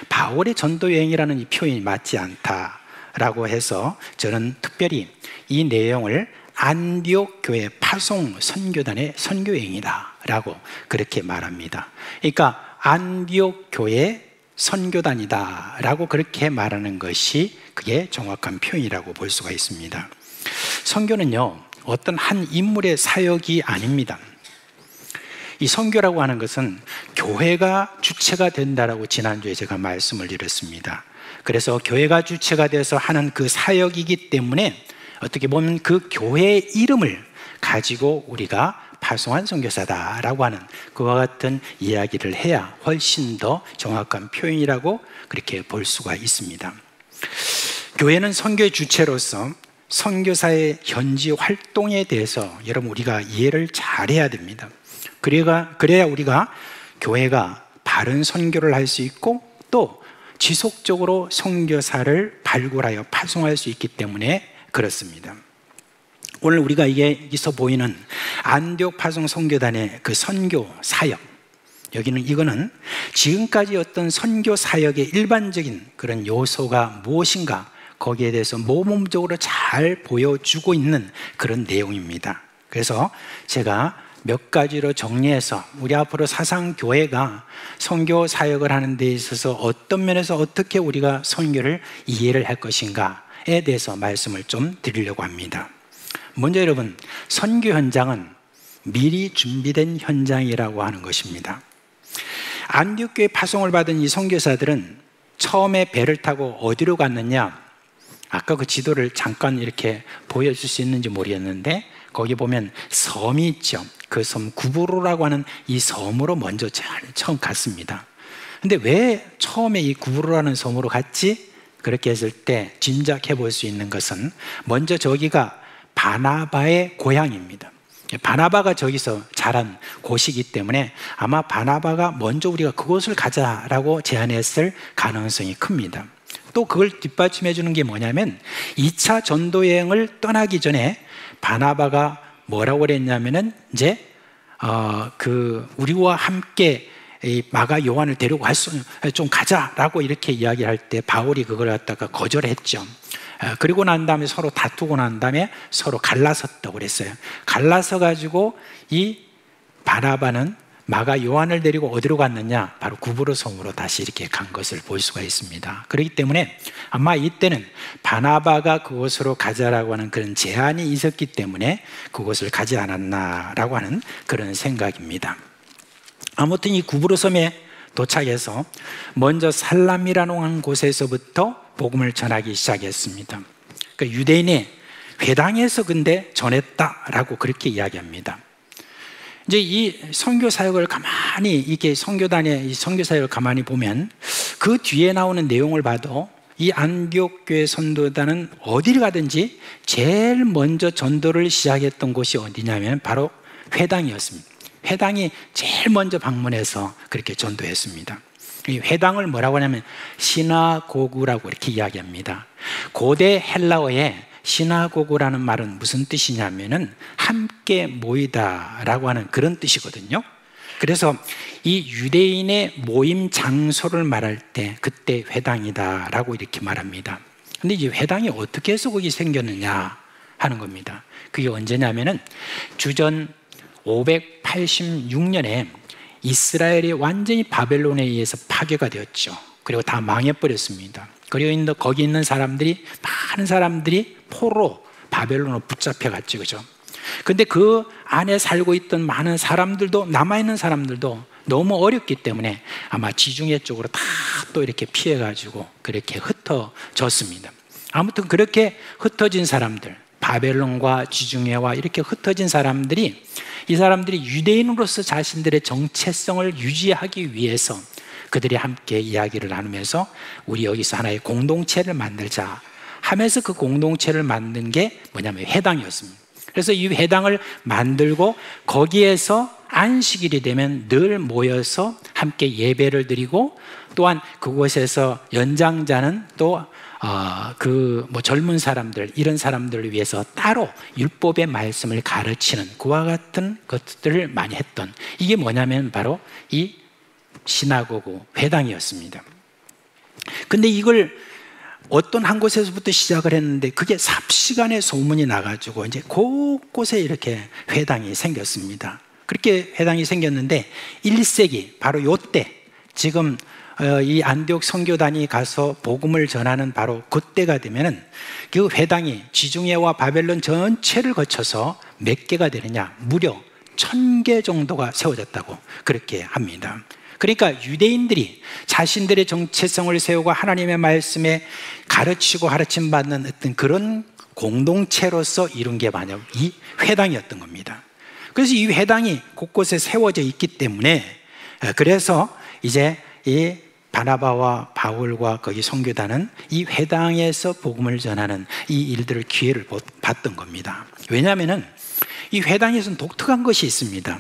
바울의 전도 여행이라는 이 표현이 맞지 않다라고 해서 저는 특별히 이 내용을 안디옥 교회 파송 선교단의 선교 여행이다라고 그렇게 말합니다. 그러니까 안디옥 교회 선교단이다라고 그렇게 말하는 것이 그게 정확한 표현이라고 볼 수가 있습니다. 선교는요, 어떤 한 인물의 사역이 아닙니다. 이 선교라고 하는 것은 교회가 주체가 된다라고 지난주에 제가 말씀을 드렸습니다. 그래서 교회가 주체가 돼서 하는 그 사역이기 때문에 어떻게 보면 그 교회의 이름을 가지고 우리가 파송한 선교사다라고 하는 그와 같은 이야기를 해야 훨씬 더 정확한 표현이라고 그렇게 볼 수가 있습니다. 교회는 선교의 주체로서 선교사의 현지 활동에 대해서 여러분 우리가 이해를 잘해야 됩니다. 그래야 우리가 교회가 바른 선교를 할 수 있고 또 지속적으로 선교사를 발굴하여 파송할 수 있기 때문에 그렇습니다. 오늘 우리가 여기서 보이는 안디옥 파송 선교단의 그 선교 사역, 이거는 지금까지 어떤 선교 사역의 일반적인 그런 요소가 무엇인가, 거기에 대해서 모범적으로 잘 보여주고 있는 그런 내용입니다. 그래서 제가 몇 가지로 정리해서 우리 앞으로 사상교회가 선교 사역을 하는 데 있어서 어떤 면에서 어떻게 우리가 선교를 이해를 할 것인가에 대해서 말씀을 좀 드리려고 합니다. 먼저 여러분, 선교 현장은 미리 준비된 현장이라고 하는 것입니다. 안디옥 교회 파송을 받은 이 선교사들은 처음에 배를 타고 어디로 갔느냐? 아까 그 지도를 잠깐 이렇게 보여줄 수 있는지 모르겠는데 거기 보면 섬이 있죠. 그 섬 구브로라고 하는 이 섬으로 먼저 처음 갔습니다. 근데 왜 처음에 이 구브로라는 섬으로 갔지? 그렇게 했을 때 짐작해 볼 수 있는 것은 먼저 저기가 바나바의 고향입니다. 바나바가 저기서 자란 곳이기 때문에 아마 바나바가 먼저 우리가 그곳을 가자라고 제안했을 가능성이 큽니다. 또 그걸 뒷받침해 주는 게 뭐냐면 2차 전도 여행을 떠나기 전에 바나바가 뭐라고 그랬냐면은 이제 우리와 함께 이 마가 요한을 데리고 좀 가자라고 이렇게 이야기할 때 바울이 그걸 갖다가 거절했죠. 그리고 난 다음에 서로 다투고 난 다음에 서로 갈라섰다고 그랬어요. 갈라서 가지고 이 바나바는 마가 요한을 데리고 어디로 갔느냐? 바로 구브로 섬으로 다시 이렇게 간 것을 볼 수가 있습니다. 그렇기 때문에 아마 이때는 바나바가 그곳으로 가자라고 하는 그런 제안이 있었기 때문에 그곳을 가지 않았나라고 하는 그런 생각입니다. 아무튼 이 구브로 섬에 도착해서 먼저 살람이라는 곳에서부터 복음을 전하기 시작했습니다. 그러니까 유대인의 회당에서 근데 전했다라고 그렇게 이야기합니다. 이제 이 선교 사역을 가만히 이게 선교단의 이 선교 사역을 가만히 보면 그 뒤에 나오는 내용을 봐도 이 안디옥 교회 선교단은 어디를 가든지 제일 먼저 전도를 시작했던 곳이 어디냐면 바로 회당이었습니다. 회당이 제일 먼저 방문해서 그렇게 전도했습니다. 이 회당을 뭐라고 하냐면 시나고구라고 이렇게 이야기합니다. 고대 헬라어에 시나고구라는 말은 무슨 뜻이냐면은 함께 모이다라고 하는 그런 뜻이거든요. 그래서 이 유대인의 모임 장소를 말할 때 그때 회당이다라고 이렇게 말합니다. 근데 이 회당이 어떻게 해서 거기 생겼느냐 하는 겁니다. 그게 언제냐면은 주전 586년에 이스라엘이 완전히 바벨론에 의해서 파괴가 되었죠. 그리고 다 망해버렸습니다. 그리고 거기 있는 사람들이, 많은 사람들이 포로 바벨론으로 붙잡혀갔죠. 그죠? 근데 그 안에 살고 있던 많은 사람들도, 남아있는 사람들도 너무 어렵기 때문에 아마 지중해 쪽으로 다 또 이렇게 피해가지고 그렇게 흩어졌습니다. 아무튼 그렇게 흩어진 사람들, 바벨론과 지중해와 이렇게 흩어진 사람들이, 이 사람들이 유대인으로서 자신들의 정체성을 유지하기 위해서 그들이 함께 이야기를 나누면서 우리 여기서 하나의 공동체를 만들자 하면서 그 공동체를 만든 게 뭐냐면 회당이었습니다. 그래서 이 회당을 만들고 거기에서 안식일이 되면 늘 모여서 함께 예배를 드리고, 또한 그곳에서 연장자는 또 젊은 사람들, 이런 사람들을 위해서 따로 율법의 말씀을 가르치는 그와 같은 것들을 많이 했던, 이게 뭐냐면 바로 이 시나고구 회당이었습니다. 근데 이걸 어떤 한 곳에서부터 시작을 했는데 그게 삽시간에 소문이 나가지고 이제 곳곳에 이렇게 회당이 생겼습니다. 그렇게 회당이 생겼는데 1세기 바로 요때, 지금 이 안디옥 선교단이 가서 복음을 전하는 바로 그때가 되면은 그 회당이 지중해와 바벨론 전체를 거쳐서 몇 개가 되느냐? 무려 1000개 정도가 세워졌다고 그렇게 합니다. 그러니까 유대인들이 자신들의 정체성을 세우고 하나님의 말씀에 가르치고 가르침 받는 어떤 그런 공동체로서 이룬 게 만약 이 회당이었던 겁니다. 그래서 이 회당이 곳곳에 세워져 있기 때문에, 그래서 이제 이 바나바와 바울과 거기 선교단은 이 회당에서 복음을 전하는 이 일들을 기회를 봤던 겁니다. 왜냐하면은 이 회당에서는 독특한 것이 있습니다.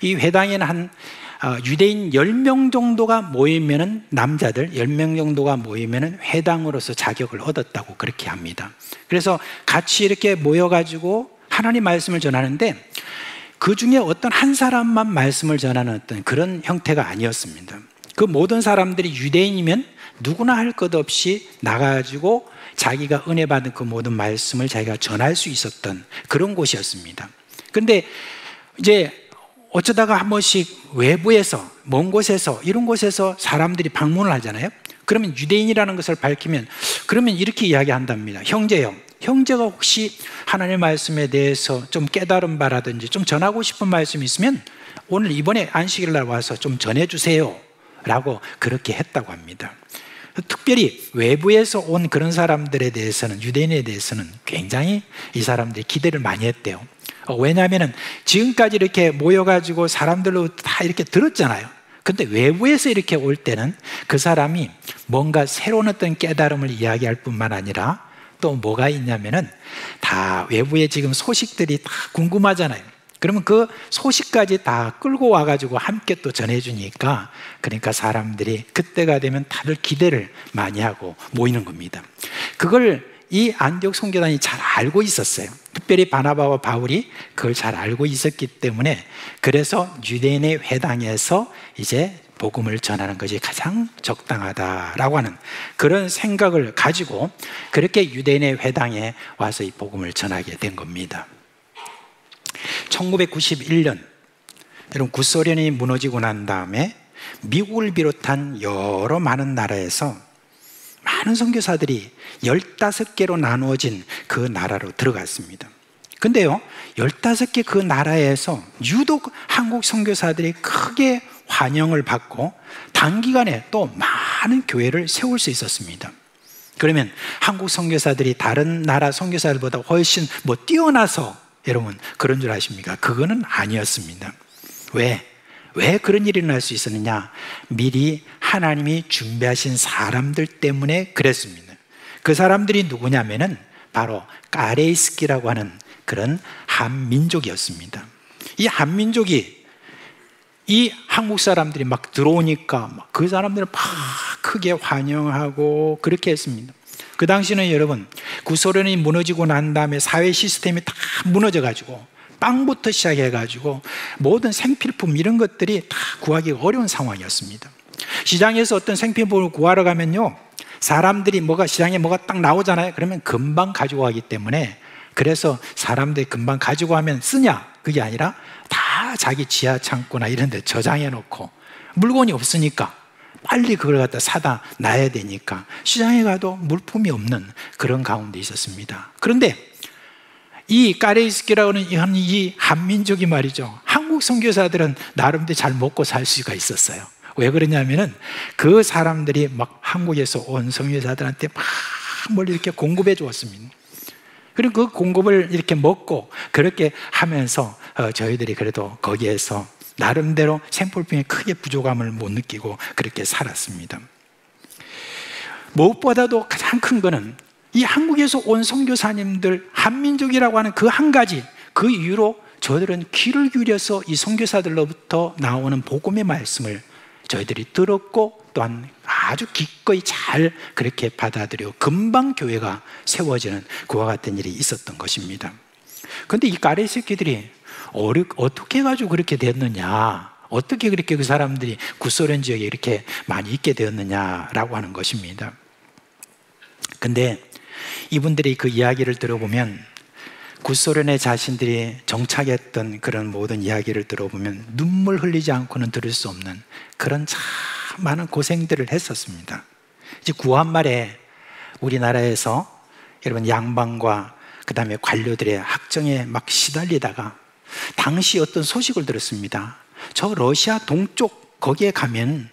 이 회당에는 한 유대인 10명 정도가 모이면은, 남자들 10명 정도가 모이면은 회당으로서 자격을 얻었다고 그렇게 합니다. 그래서 같이 이렇게 모여가지고 하나님 말씀을 전하는데, 그 중에 어떤 한 사람만 말씀을 전하는 어떤 그런 형태가 아니었습니다. 그 모든 사람들이 유대인이면 누구나 할 것 없이 나가가지고 자기가 은혜 받은 그 모든 말씀을 자기가 전할 수 있었던 그런 곳이었습니다. 근데 이제 어쩌다가 한 번씩 외부에서, 먼 곳에서, 이런 곳에서 사람들이 방문을 하잖아요. 그러면 유대인이라는 것을 밝히면, 그러면 이렇게 이야기한답니다. 형제요, 형제가 혹시 하나님의 말씀에 대해서 좀 깨달은 바라든지 좀 전하고 싶은 말씀이 있으면 오늘 이번에 안식일 날 와서 좀 전해주세요 라고 그렇게 했다고 합니다. 특별히 외부에서 온 그런 사람들에 대해서는, 유대인에 대해서는 굉장히 이 사람들이 기대를 많이 했대요. 왜냐하면 지금까지 이렇게 모여가지고 사람들로 다 이렇게 들었잖아요. 근데 외부에서 이렇게 올 때는 그 사람이 뭔가 새로운 어떤 깨달음을 이야기할 뿐만 아니라 또 뭐가 있냐면은, 다 외부에 지금 소식들이 다 궁금하잖아요. 그러면 그 소식까지 다 끌고 와가지고 함께 또 전해주니까, 그러니까 사람들이 그때가 되면 다들 기대를 많이 하고 모이는 겁니다. 그걸 이 안디옥 선교단이 잘 알고 있었어요. 특별히 바나바와 바울이 그걸 잘 알고 있었기 때문에, 그래서 유대인의 회당에서 이제 복음을 전하는 것이 가장 적당하다라고 하는 그런 생각을 가지고 그렇게 유대인의 회당에 와서 이 복음을 전하게 된 겁니다. 1991년, 여러분, 구소련이 무너지고 난 다음에 미국을 비롯한 여러 많은 나라에서 많은 선교사들이 15개로 나누어진 그 나라로 들어갔습니다. 근데요, 15개 그 나라에서 유독 한국 선교사들이 크게 환영을 받고 단기간에 또 많은 교회를 세울 수 있었습니다. 그러면 한국 선교사들이 다른 나라 선교사들보다 훨씬 뛰어나서 여러분 그런 줄 아십니까? 그거는 아니었습니다. 왜 그런 일이 날 수 있었느냐? 미리 하나님이 준비하신 사람들 때문에 그랬습니다. 그 사람들이 누구냐면은 바로 까레이스키라고 하는 그런 한민족이었습니다. 이 한민족이 이 한국 사람들이 막 들어오니까 막 그 사람들을 막 크게 환영하고 그렇게 했습니다. 그 당시는 여러분, 구소련이 무너지고 난 다음에 사회 시스템이 다 무너져가지고 빵부터 시작해가지고 모든 생필품 이런 것들이 다 구하기 어려운 상황이었습니다. 시장에서 어떤 생필품을 구하러 가면요, 사람들이 시장에 뭐가 딱 나오잖아요. 그러면 금방 가지고 가기 때문에, 그래서 사람들이 금방 가지고 하면 쓰냐? 그게 아니라 다 자기 지하 창고나 이런 데 저장해 놓고, 물건이 없으니까 빨리 그걸 갖다 사다 놔야 되니까 시장에 가도 물품이 없는 그런 가운데 있었습니다. 그런데 이 까레이스키라고 하는 이 한민족이 말이죠, 한국 선교사들은 나름대로 잘 먹고 살 수가 있었어요. 왜 그러냐면은 그 사람들이 막 한국에서 온 선교사들한테 막 뭘 이렇게 공급해 주었습니다. 그리고 그 공급을 이렇게 먹고 그렇게 하면서 저희들이 그래도 거기에서 나름대로 생필품에 크게 부족함을 못 느끼고 그렇게 살았습니다. 무엇보다도 가장 큰 거는 이 한국에서 온 선교사님들, 한민족이라고 하는 그 한 가지, 그 이유로 저희들은 귀를 기울여서 이 선교사들로부터 나오는 복음의 말씀을 저희들이 들었고, 또한 아주 기꺼이 잘 그렇게 받아들여 금방 교회가 세워지는 그와 같은 일이 있었던 것입니다. 그런데 이 까레이스키들이 어떻게 해가지고 그렇게 됐느냐, 어떻게 그렇게 그 사람들이 구소련 지역에 이렇게 많이 있게 되었느냐라고 하는 것입니다. 근데 이분들이 그 이야기를 들어보면, 구소련의 자신들이 정착했던 그런 모든 이야기를 들어보면 눈물 흘리지 않고는 들을 수 없는 그런 참 많은 고생들을 했었습니다. 이제 구한말에 우리나라에서 여러분 양반과 그 다음에 관료들의 학정에 막 시달리다가 당시 어떤 소식을 들었습니다. 저 러시아 동쪽 거기에 가면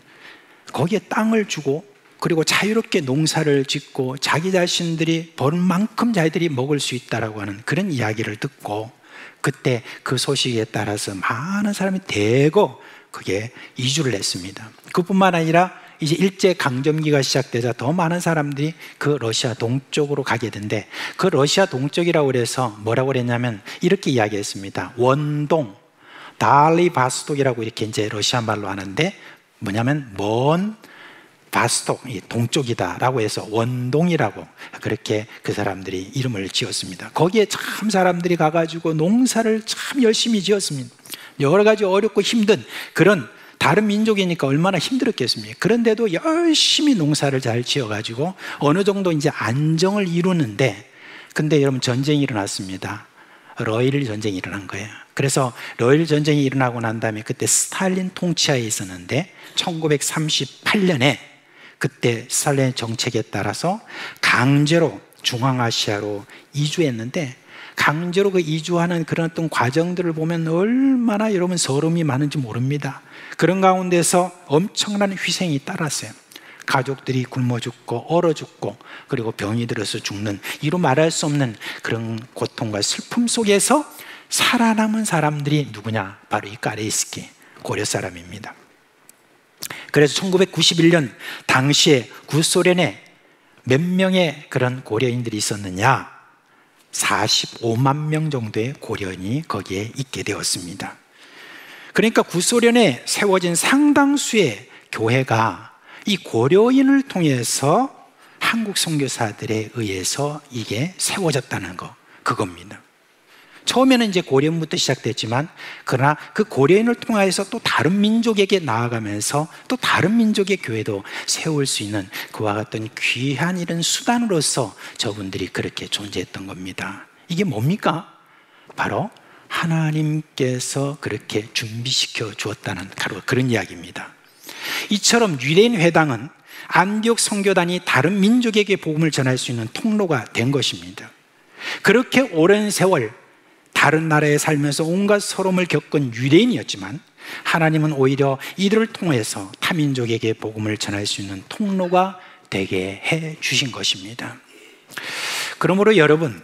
거기에 땅을 주고, 그리고 자유롭게 농사를 짓고 자기 자신들이 버는 만큼 자기들이 먹을 수 있다라고 하는 그런 이야기를 듣고, 그때 그 소식에 따라서 많은 사람이 대거 그게 이주를 했습니다. 그뿐만 아니라 이제 일제 강점기가 시작되자 더 많은 사람들이 그 러시아 동쪽으로 가게 된데, 그 러시아 동쪽이라고 그래서 뭐라고 그랬냐면 이렇게 이야기했습니다. 원동, 달리 바스톡이라고 이렇게 이제 러시아 말로 하는데 뭐냐면 먼 바스톡, 동쪽이다라고 해서 원동이라고 그렇게 그 사람들이 이름을 지었습니다. 거기에 참 사람들이 가가지고 농사를 참 열심히 지었습니다. 여러 가지 어렵고 힘든 그런 다른 민족이니까 얼마나 힘들었겠습니까? 그런데도 열심히 농사를 잘 지어가지고 어느 정도 이제 안정을 이루는데, 근데 여러분 전쟁이 일어났습니다. 러일 전쟁이 일어난 거예요. 그래서 러일 전쟁이 일어나고 난 다음에 그때 스탈린 통치하에 있었는데 1938년에 그때 스탈린의 정책에 따라서 강제로 중앙아시아로 이주했는데, 강제로 그 이주하는 그런 어떤 과정들을 보면 얼마나 여러분 서름이 많은지 모릅니다. 그런 가운데서 엄청난 희생이 따랐어요. 가족들이 굶어 죽고 얼어 죽고 그리고 병이 들어서 죽는, 이루 말할 수 없는 그런 고통과 슬픔 속에서 살아남은 사람들이 누구냐? 바로 이 까레이스키 고려 사람입니다. 그래서 1991년 당시에 구소련에 몇 명의 그런 고려인들이 있었느냐? 45만 명 정도의 고려인이 거기에 있게 되었습니다. 그러니까 구소련에 세워진 상당수의 교회가 이 고려인을 통해서 한국 선교사들에 의해서 이게 세워졌다는 거, 그겁니다. 처음에는 이제 고려인부터 시작됐지만, 그러나 그 고려인을 통해서 또 다른 민족에게 나아가면서 또 다른 민족의 교회도 세울 수 있는 그와 같은 귀한 이런 수단으로서 저분들이 그렇게 존재했던 겁니다. 이게 뭡니까? 바로 하나님께서 그렇게 준비시켜 주었다는 바로 그런 이야기입니다. 이처럼 유대인 회당은 안디옥 선교단이 다른 민족에게 복음을 전할 수 있는 통로가 된 것입니다. 그렇게 오랜 세월 다른 나라에 살면서 온갖 서름을 겪은 유대인이었지만, 하나님은 오히려 이들을 통해서 타민족에게 복음을 전할 수 있는 통로가 되게 해 주신 것입니다. 그러므로 여러분,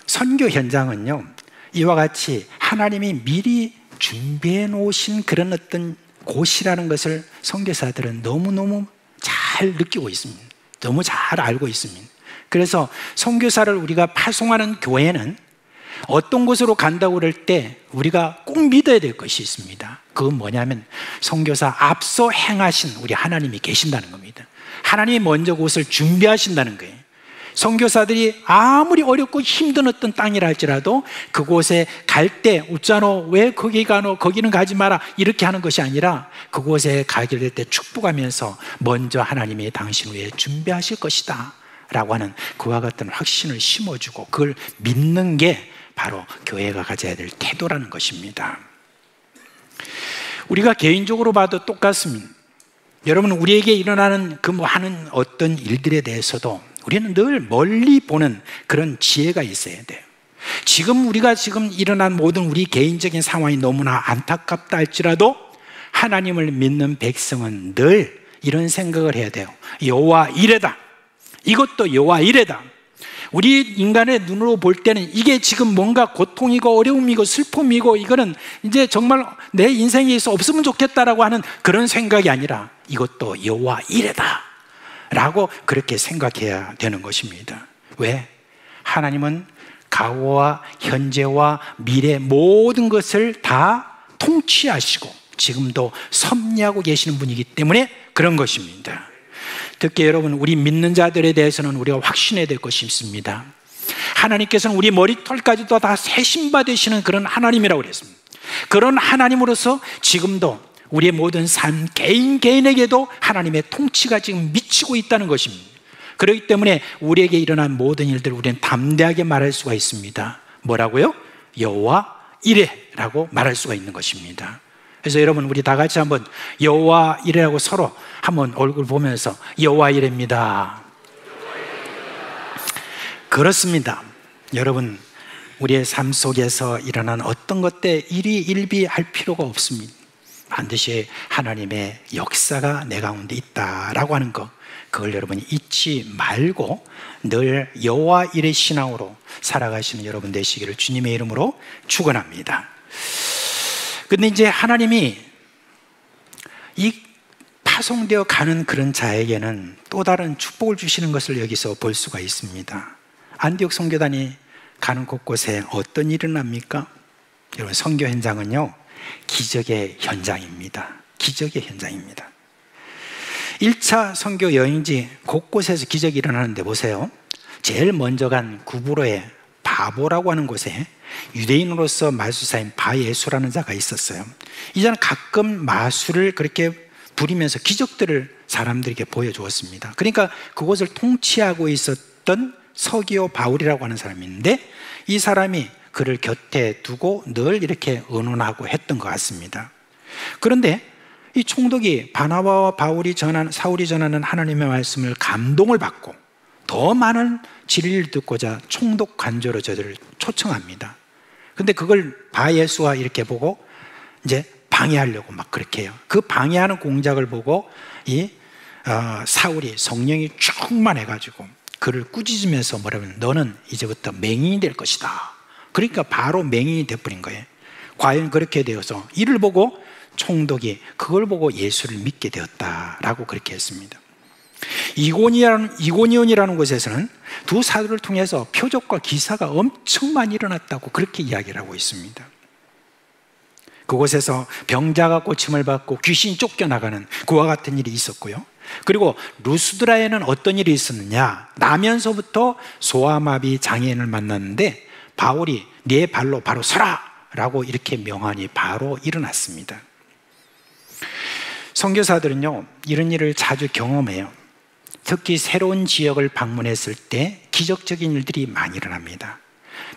선교 현장은요, 이와 같이 하나님이 미리 준비해 놓으신 그런 어떤 곳이라는 것을 선교사들은 너무너무 잘 느끼고 있습니다. 너무 잘 알고 있습니다. 그래서 선교사를 우리가 파송하는 교회는 어떤 곳으로 간다고 그럴 때 우리가 꼭 믿어야 될 것이 있습니다. 그건 뭐냐면 선교사 앞서 행하신 우리 하나님이 계신다는 겁니다. 하나님이 먼저 그곳을 준비하신다는 거예요. 선교사들이 아무리 어렵고 힘든 어떤 땅이라 할지라도 그곳에 갈 때 웃자노 왜 거기 가노 거기는 가지 마라 이렇게 하는 것이 아니라 그곳에 가게 될 때 축복하면서 먼저 하나님이 당신 위해 준비하실 것이다 라고 하는 그와 같은 확신을 심어주고 그걸 믿는 게 바로 교회가 가져야 될 태도라는 것입니다. 우리가 개인적으로 봐도 똑같습니다. 여러분, 우리에게 일어나는 그 하는 어떤 일들에 대해서도 우리는 늘 멀리 보는 그런 지혜가 있어야 돼요. 지금 우리가 지금 일어난 모든 우리 개인적인 상황이 너무나 안타깝다 할지라도 하나님을 믿는 백성은 늘 이런 생각을 해야 돼요. 여호와 이레다. 이것도 여호와 이레다. 우리 인간의 눈으로 볼 때는 이게 지금 뭔가 고통이고 어려움이고 슬픔이고 이거는 이제 정말 내 인생에 있어 없으면 좋겠다라고 하는 그런 생각이 아니라 이것도 여호와 이레다 라고 그렇게 생각해야 되는 것입니다. 왜? 하나님은 과거와 현재와 미래 모든 것을 다 통치하시고 지금도 섭리하고 계시는 분이기 때문에 그런 것입니다. 특히 여러분, 우리 믿는 자들에 대해서는 우리가 확신해야 될 것이 있습니다. 하나님께서는 우리 머리털까지도 다 세심받으시는 그런 하나님이라고 그랬습니다. 그런 하나님으로서 지금도 우리의 모든 삶 개인에게도 하나님의 통치가 지금 미치고 있다는 것입니다. 그렇기 때문에 우리에게 일어난 모든 일들을 우리는 담대하게 말할 수가 있습니다. 뭐라고요? 여호와 이레라고 말할 수가 있는 것입니다. 그래서 여러분, 우리 다 같이 한번 여호와 이레라고 서로 한번 얼굴 보면서 여호와 이레입니다. 그렇습니다. 여러분, 우리의 삶 속에서 일어난 어떤 것들 일희일비할 필요가 없습니다. 반드시 하나님의 역사가 내 가운데 있다라고 하는 것, 그걸 여러분이 잊지 말고 늘 여호와 이레 신앙으로 살아가시는 여러분 되시기를 주님의 이름으로 축원합니다. 근데 이제 하나님이 이 파송되어 가는 그런 자에게는 또 다른 축복을 주시는 것을 여기서 볼 수가 있습니다. 안디옥 선교단이 가는 곳곳에 어떤 일이 납니까? 여러분, 선교 현장은요, 기적의 현장입니다. 기적의 현장입니다. 1차 선교 여행지 곳곳에서 기적이 일어나는데 보세요. 제일 먼저 간 구브로의 바보라고 하는 곳에 유대인으로서 마술사인 바예수라는 자가 있었어요. 이 자는 가끔 마술을 그렇게 부리면서 기적들을 사람들에게 보여주었습니다. 그러니까 그곳을 통치하고 있었던 서기오 바울이라고 하는 사람이 있는데, 이 사람이 그를 곁에 두고 늘 이렇게 의논하고 했던 것 같습니다. 그런데 이 총독이 바나바와 사울이 전하는 하나님의 말씀을 감동을 받고 더 많은 진리를 듣고자 총독 간조로 저들을 초청합니다. 근데 그걸 바예수가 이렇게 보고 이제 방해하려고 막 그렇게 해요. 그 방해하는 공작을 보고 이 사울이 성령이 충만해가지고 그를 꾸짖으면서 뭐라면 너는 이제부터 맹인이 될 것이다. 그러니까 바로 맹인이 돼버린 거예요. 과연 그렇게 되어서 이를 보고 총독이 그걸 보고 예수를 믿게 되었다라고 그렇게 했습니다. 이고니온이라는 곳에서는 두 사도를 통해서 표적과 기사가 엄청 많이 일어났다고 그렇게 이야기를 하고 있습니다. 그곳에서 병자가 고침을 받고 귀신이 쫓겨나가는 그와 같은 일이 있었고요. 그리고 루스드라에는 어떤 일이 있었느냐, 나면서부터 소아마비 장애인을 만났는데 바울이 네 발로 바로 서라 라고 이렇게 명하니 바로 일어났습니다. 선교사들은요, 이런 일을 자주 경험해요. 특히 새로운 지역을 방문했을 때 기적적인 일들이 많이 일어납니다.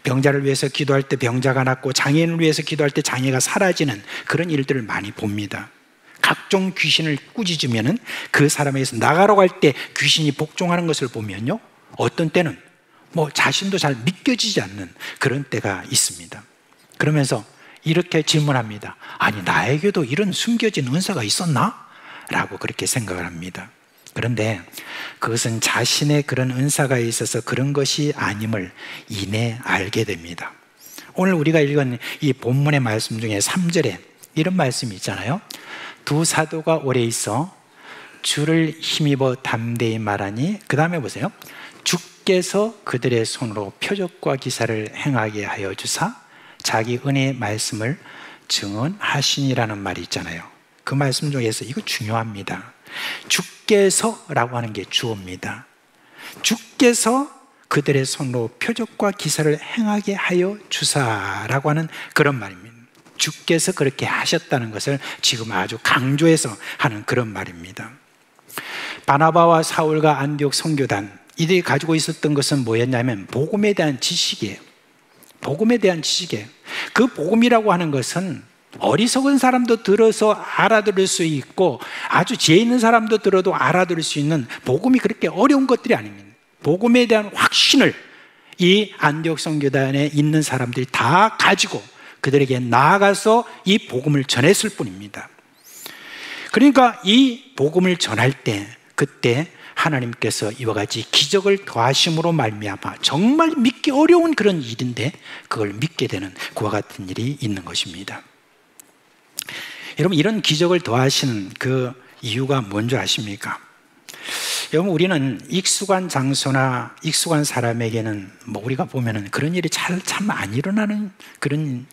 병자를 위해서 기도할 때 병자가 낫고 장애인을 위해서 기도할 때 장애가 사라지는 그런 일들을 많이 봅니다. 각종 귀신을 꾸짖으면 그 사람에게서 나가라고 할 때 귀신이 복종하는 것을 보면요, 어떤 때는 자신도 잘 믿겨지지 않는 그런 때가 있습니다. 그러면서 이렇게 질문합니다. 아니, 나에게도 이런 숨겨진 은사가 있었나? 라고 그렇게 생각을 합니다. 그런데 그것은 자신의 그런 은사가 있어서 그런 것이 아님을 이내 알게 됩니다. 오늘 우리가 읽은 이 본문의 말씀 중에 3절에 이런 말씀이 있잖아요. 두 사도가 오래 있어 주를 힘입어 담대히 말하니, 그 다음에 보세요. 주께서 그들의 손으로 표적과 기사를 행하게 하여 주사 자기 은혜의 말씀을 증언하시니라는 말이 있잖아요. 그 말씀 중에서 이거 중요합니다. 주께서라고 하는 게 주어입니다. 주께서 그들의 손으로 표적과 기사를 행하게 하여 주사라고 하는 그런 말입니다. 주께서 그렇게 하셨다는 것을 지금 아주 강조해서 하는 그런 말입니다. 바나바와 사울과 안디옥 선교단, 이들이 가지고 있었던 것은 뭐였냐면 복음에 대한 지식이에요. 복음에 대한 지식이에요. 그 복음이라고 하는 것은 어리석은 사람도 들어서 알아들을 수 있고 아주 지혜 있는 사람도 들어도 알아들을 수 있는 복음이 그렇게 어려운 것들이 아닙니다. 복음에 대한 확신을 이 안디옥 선교단에 있는 사람들이 다 가지고 그들에게 나아가서 이 복음을 전했을 뿐입니다. 그러니까 이 복음을 전할 때 그때 하나님께서 이와 같이 기적을 더하심으로 말미암아 정말 믿기 어려운 그런 일인데 그걸 믿게 되는 그와 같은 일이 있는 것입니다. 여러분, 이런 기적을 더하시는 그 이유가 뭔지 아십니까? 여러분, 우리는 익숙한 장소나 익숙한 사람에게는 우리가 보면은 그런 일이 참 안 일어나는 그런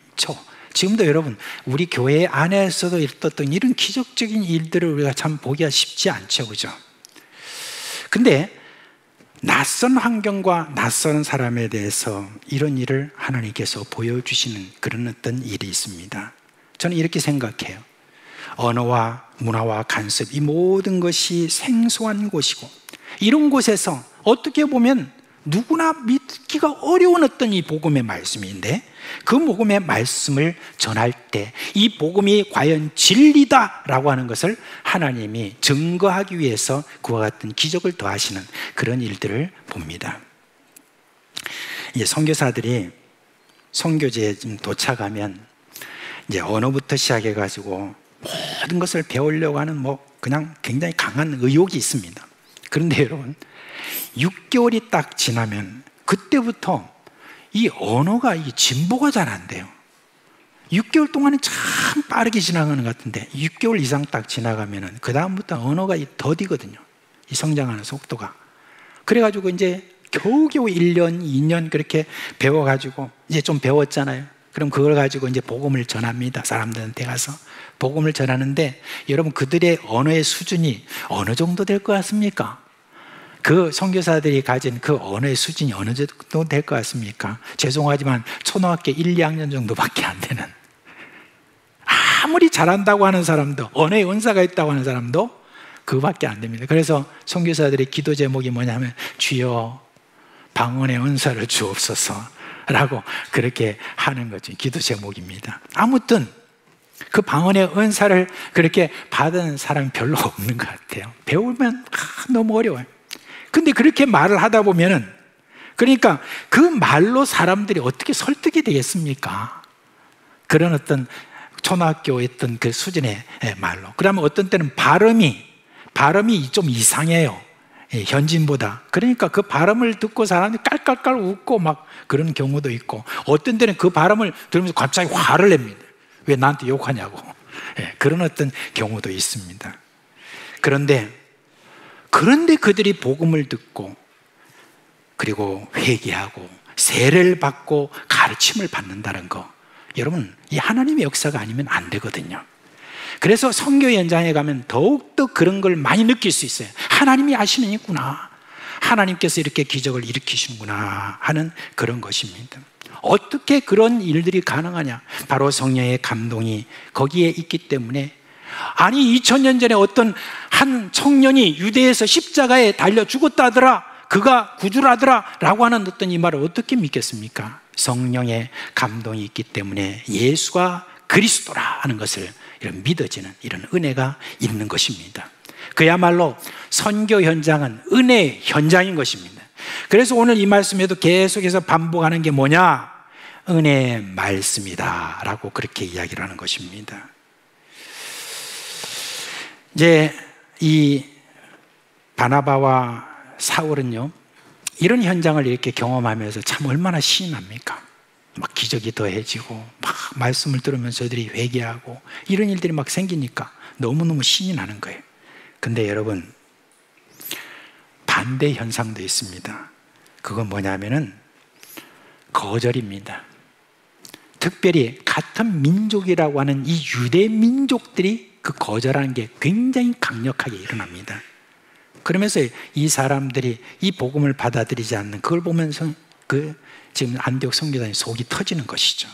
지금도 여러분 우리 교회 안에서도 있었던 이런 기적적인 일들을 우리가 참 보기가 쉽지 않죠, 그죠? 근데 낯선 환경과 낯선 사람에 대해서 이런 일을 하나님께서 보여주시는 그런 어떤 일이 있습니다. 저는 이렇게 생각해요. 언어와 문화와 간섭, 이 모든 것이 생소한 곳이고 이런 곳에서 어떻게 보면 누구나 믿기가 어려운 어떤 이 복음의 말씀인데 그 복음의 말씀을 전할 때 이 복음이 과연 진리다라고 하는 것을 하나님이 증거하기 위해서 그와 같은 기적을 더하시는 그런 일들을 봅니다. 이제 선교사들이 선교지에 좀 도착하면 이제 언어부터 시작해가지고 모든 것을 배우려고 하는 그냥 굉장히 강한 의욕이 있습니다. 그런데 여러분 6개월이 딱 지나면 그때부터 이 언어가 진보가 잘 안 돼요. 6개월 동안은 참 빠르게 지나가는 것 같은데 6개월 이상 딱 지나가면은 그 다음부터 언어가 더디거든요. 이 성장하는 속도가. 그래가지고 이제 겨우겨우 1년, 2년 그렇게 배워가지고 이제 좀 배웠잖아요. 그럼 그걸 가지고 이제 복음을 전합니다. 사람들한테 가서 복음을 전하는데 여러분 그들의 언어의 수준이 어느 정도 될 것 같습니까? 그 선교사들이 가진 그 언어의 수준이 어느 정도 될 것 같습니까? 죄송하지만 초등학교 1, 2학년 정도밖에 안 되는, 아무리 잘한다고 하는 사람도, 언어의 은사가 있다고 하는 사람도 그거밖에 안 됩니다. 그래서 선교사들의 기도 제목이 뭐냐면 주여 방언의 은사를 주옵소서 라고 그렇게 하는 거죠. 기도 제목입니다. 아무튼 그 방언의 은사를 그렇게 받은 사람이 별로 없는 것 같아요. 배우면 너무 어려워요. 근데 그렇게 말을 하다 보면은, 그러니까 그 말로 사람들이 어떻게 설득이 되겠습니까? 그런 어떤 초등학교에 있던 그 수준의 말로. 그러면 어떤 때는 발음이 좀 이상해요. 현지인보다. 그러니까 그 발음을 듣고 사람들이 깔깔깔 웃고 막 그런 경우도 있고, 어떤 때는 그 발음을 들으면서 갑자기 화를 냅니다. 왜 나한테 욕하냐고. 그런 어떤 경우도 있습니다. 그런데 그들이 복음을 듣고 그리고 회개하고 세례를 받고 가르침을 받는다는 거, 여러분 이 하나님의 역사가 아니면 안 되거든요. 그래서 선교 현장에 가면 더욱더 그런 걸 많이 느낄 수 있어요. 하나님이 하시는구나, 하나님께서 이렇게 기적을 일으키시는구나 하는 그런 것입니다. 어떻게 그런 일들이 가능하냐? 바로 성령의 감동이 거기에 있기 때문에. 아니 2000년 전에 어떤 한 청년이 유대에서 십자가에 달려 죽었다더라, 그가 구주라더라 라고 하는 어떤 이 말을 어떻게 믿겠습니까? 성령의 감동이 있기 때문에 예수가 그리스도라 하는 것을 이런 믿어지는 이런 은혜가 있는 것입니다. 그야말로 선교 현장은 은혜의 현장인 것입니다. 그래서 오늘 이 말씀에도 계속해서 반복하는 게 뭐냐? 은혜의 말씀이다 라고 그렇게 이야기를 하는 것입니다. 이제 이 바나바와 사울은요, 이런 현장을 이렇게 경험하면서 참 얼마나 신이 납니까? 막 기적이 더해지고 막 말씀을 들으면서 저들이 회개하고 이런 일들이 막 생기니까 너무너무 신이 나는 거예요. 근데 여러분, 반대 현상도 있습니다. 그건 뭐냐면은 거절입니다. 특별히 같은 민족이라고 하는 이 유대 민족들이 그 거절하는 게 굉장히 강력하게 일어납니다. 그러면서 이 사람들이 이 복음을 받아들이지 않는 그걸 보면서 지금 안디옥 선교단이 속이 터지는 것이죠.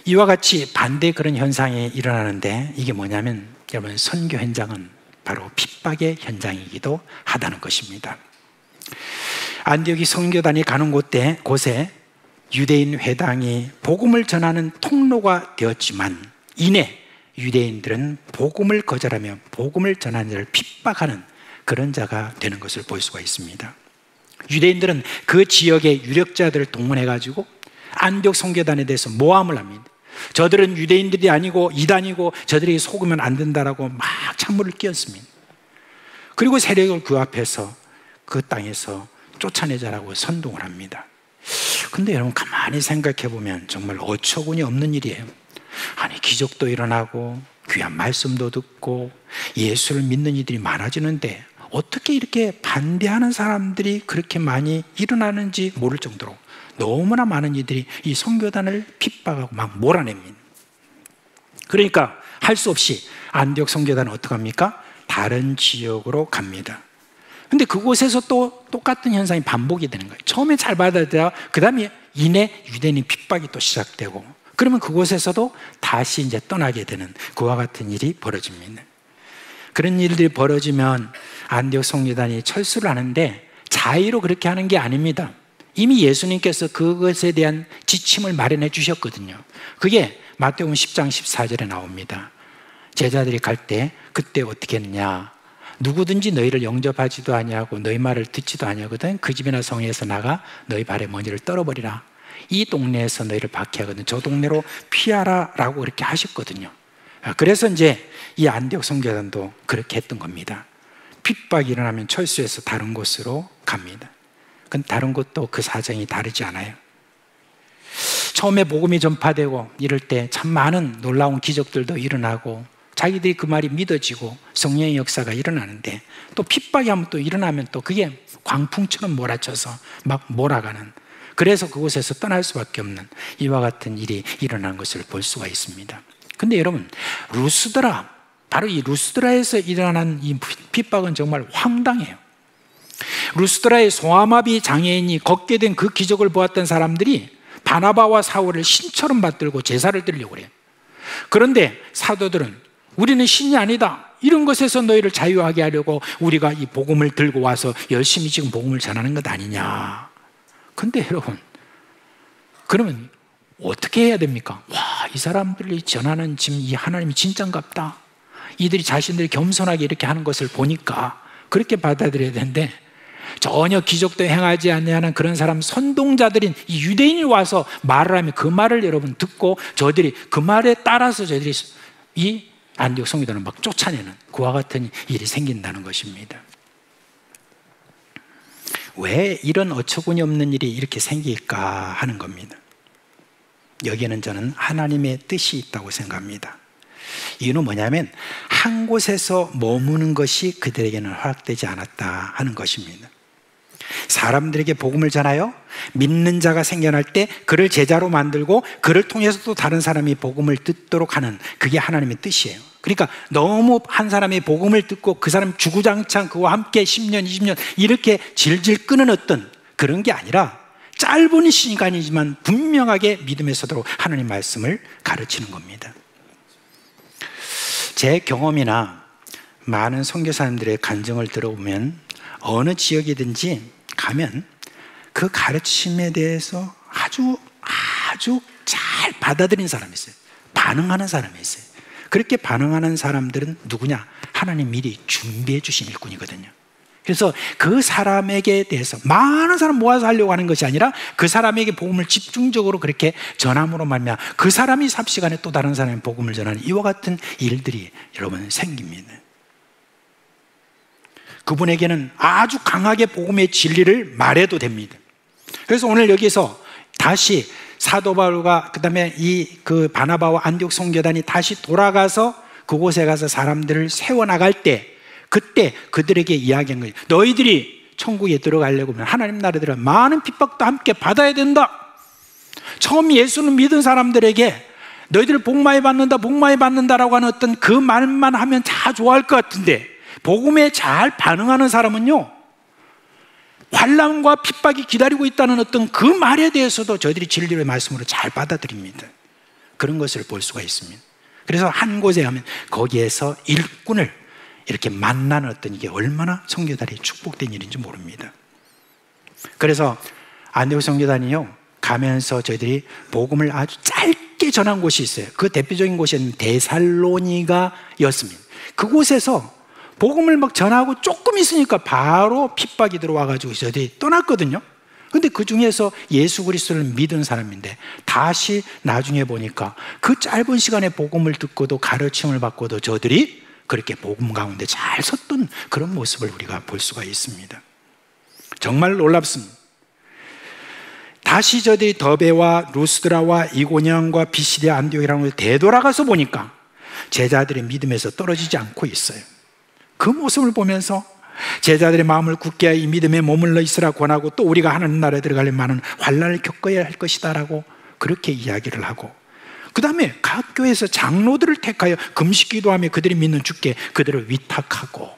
이와 같이 반대 그런 현상이 일어나는데, 이게 뭐냐면 여러분, 선교 현장은 바로 핍박의 현장이기도 하다는 것입니다. 안디옥이 선교단이 가는 곳에 유대인 회당이 복음을 전하는 통로가 되었지만, 이내 유대인들은 복음을 거절하며 복음을 전하는 자를 핍박하는 그런 자가 되는 것을 볼 수가 있습니다. 유대인들은 그 지역의 유력자들을 동원해가지고 안디옥 선교단에 대해서 모함을 합니다. 저들은 유대인들이 아니고 이단이고 저들에게 속으면 안 된다라고 막 찬물을 끼얹습니다. 그리고 세력을 그 앞에서 그 땅에서 쫓아내자라고 선동을 합니다. 근데 여러분 가만히 생각해 보면 정말 어처구니 없는 일이에요. 아니 기적도 일어나고 귀한 말씀도 듣고 예수를 믿는 이들이 많아지는데 어떻게 이렇게 반대하는 사람들이 그렇게 많이 일어나는지 모를 정도로 너무나 많은 이들이 이 선교단을 핍박하고 막 몰아냅니다. 그러니까 할 수 없이 안디옥 선교단은 어떡합니까? 다른 지역으로 갑니다. 근데 그곳에서 또 똑같은 현상이 반복이 되는 거예요. 처음에 잘 받아들여, 그 다음에 이내 유대인 핍박이 또 시작되고, 그러면 그곳에서도 다시 이제 떠나게 되는 그와 같은 일이 벌어집니다. 그런 일들이 벌어지면 안디옥 선교단이 철수를 하는데 자의로 그렇게 하는 게 아닙니다. 이미 예수님께서 그것에 대한 지침을 마련해 주셨거든요. 그게 마태복음 10장 14절에 나옵니다. 제자들이 갈 때 그때 어떻게 했느냐? 누구든지 너희를 영접하지도 아니하고 너희 말을 듣지도 아니하거든 그 집이나 성에서 나가 너희 발에 먼지를 떨어버리라. 이 동네에서 너희를 박해하거든 저 동네로 피하라 라고 그렇게 하셨거든요. 그래서 이제 이 안디옥 선교단도 그렇게 했던 겁니다. 핍박이 일어나면 철수해서 다른 곳으로 갑니다. 근데 다른 곳도 그 사정이 다르지 않아요. 처음에 복음이 전파되고 이럴 때 참 많은 놀라운 기적들도 일어나고 자기들이 그 말이 믿어지고 성령의 역사가 일어나는데, 또 핍박이 한번 또 일어나면 또 그게 광풍처럼 몰아쳐서 막 몰아가는 그래서 그곳에서 떠날 수밖에 없는 이와 같은 일이 일어난 것을 볼 수가 있습니다. 근데 여러분, 루스드라, 바로 이 루스드라에서 일어난 이 핍박은 정말 황당해요. 루스드라의 소아마비 장애인이 걷게 된 그 기적을 보았던 사람들이 바나바와 사울을 신처럼 받들고 제사를 드리려고 그래요. 그런데 사도들은 우리는 신이 아니다, 이런 것에서 너희를 자유하게 하려고 우리가 이 복음을 들고 와서 열심히 지금 복음을 전하는 것 아니냐. 근데 여러분, 그러면 어떻게 해야 됩니까? 와, 이 사람들이 전하는 지금 이 하나님이 진짠갑다, 이들이 자신들이 겸손하게 이렇게 하는 것을 보니까 그렇게 받아들여야 되는데, 전혀 기적도 행하지 않는 그런 사람 선동자들인 이 유대인이 와서 말을 하면 그 말을 여러분 듣고 저들이 그 말에 따라서 저들이 이 안디옥 성도들을 막 쫓아내는 그와 같은 일이 생긴다는 것입니다. 왜 이런 어처구니 없는 일이 이렇게 생길까 하는 겁니다. 여기에는 저는 하나님의 뜻이 있다고 생각합니다. 이유는 뭐냐면 한 곳에서 머무는 것이 그들에게는 허락되지 않았다 하는 것입니다. 사람들에게 복음을 전하여 믿는 자가 생겨날 때 그를 제자로 만들고 그를 통해서 또 다른 사람이 복음을 듣도록 하는, 그게 하나님의 뜻이에요. 그러니까 너무 한 사람이 복음을 듣고 그 사람 주구장창 그와 함께 10년, 20년 이렇게 질질 끄는 어떤 그런 게 아니라 짧은 시간이지만 분명하게 믿음에 서도록 하나님 말씀을 가르치는 겁니다. 제 경험이나 많은 선교사님들의 간증을 들어보면 어느 지역이든지 가면 그 가르침에 대해서 아주 잘 받아들인 사람이 있어요. 반응하는 사람이 있어요. 그렇게 반응하는 사람들은 누구냐? 하나님 미리 준비해 주신 일꾼이거든요. 그래서 그 사람에게 대해서 많은 사람 모아서 하려고 하는 것이 아니라 그 사람에게 복음을 집중적으로 그렇게 전함으로 말미암아 그 사람이 삽시간에 또 다른 사람의 복음을 전하는 이와 같은 일들이 여러분 생깁니다. 그분에게는 아주 강하게 복음의 진리를 말해도 됩니다. 그래서 오늘 여기서 다시 사도 바울과 그다음에 그 바나바와 안디옥 선교단이 다시 돌아가서 그곳에 가서 사람들을 세워나갈 때 그때 그들에게 이야기한 거예요. 너희들이 천국에 들어가려고 하면 하나님 나라들은 많은 핍박도 함께 받아야 된다. 처음 예수는 믿은 사람들에게 너희들 복 많이 받는다, 복 많이 받는다라고 하는 어떤 그 말만 하면 다 좋아할 것 같은데 복음에 잘 반응하는 사람은요, 환난과 핍박이 기다리고 있다는 어떤 그 말에 대해서도 저희들이 진리의 말씀으로 잘 받아들입니다. 그런 것을 볼 수가 있습니다. 그래서 한 곳에 가면 거기에서 일꾼을 이렇게 만나는 어떤 이게 얼마나 선교단이 축복된 일인지 모릅니다. 그래서 안디옥 선교단이요 가면서 저희들이 복음을 아주 짧게 전한 곳이 있어요. 그 대표적인 곳은 데살로니가였습니다. 그곳에서 복음을 막 전하고 조금 있으니까 바로 핍박이 들어와가지고 저희들이 떠났거든요. 근데 그 중에서 예수 그리스도를 믿은 사람인데 다시 나중에 보니까 그 짧은 시간에 복음을 듣고도 가르침을 받고도 저들이 그렇게 복음 가운데 잘 섰던 그런 모습을 우리가 볼 수가 있습니다. 정말 놀랍습니다. 다시 저들이 더베와 루스드라와 이고니온과 비시디아 안디옥이라는 곳에 되돌아가서 보니까 제자들의 믿음에서 떨어지지 않고 있어요. 그 모습을 보면서 제자들의 마음을 굳게 하여 이 믿음에 머물러 있으라 권하고 또 우리가 하나님 나라에 들어가려면 많은 환난을 겪어야 할 것이다 라고 그렇게 이야기를 하고, 그 다음에 각 교회에서 장로들을 택하여 금식 기도하며 그들이 믿는 주께 그들을 위탁하고.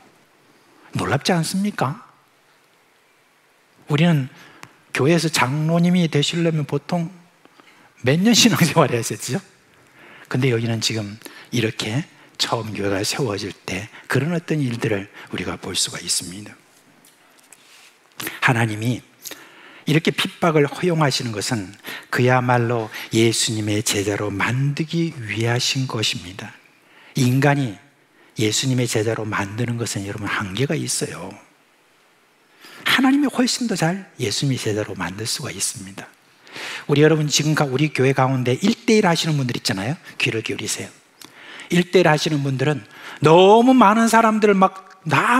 놀랍지 않습니까? 우리는 교회에서 장로님이 되시려면 보통 몇 년 신앙생활을 했었죠? 근데 여기는 지금 이렇게 처음 교회가 세워질 때 그런 어떤 일들을 우리가 볼 수가 있습니다. 하나님이 이렇게 핍박을 허용하시는 것은 그야말로 예수님의 제자로 만들기 위해 하신 것입니다. 인간이 예수님의 제자로 만드는 것은 여러분 한계가 있어요. 하나님이 훨씬 더 잘 예수님의 제자로 만들 수가 있습니다. 우리 여러분 지금 우리 교회 가운데 1:1 하시는 분들 있잖아요. 귀를 기울이세요. 1:1 하시는 분들은 너무 많은 사람들을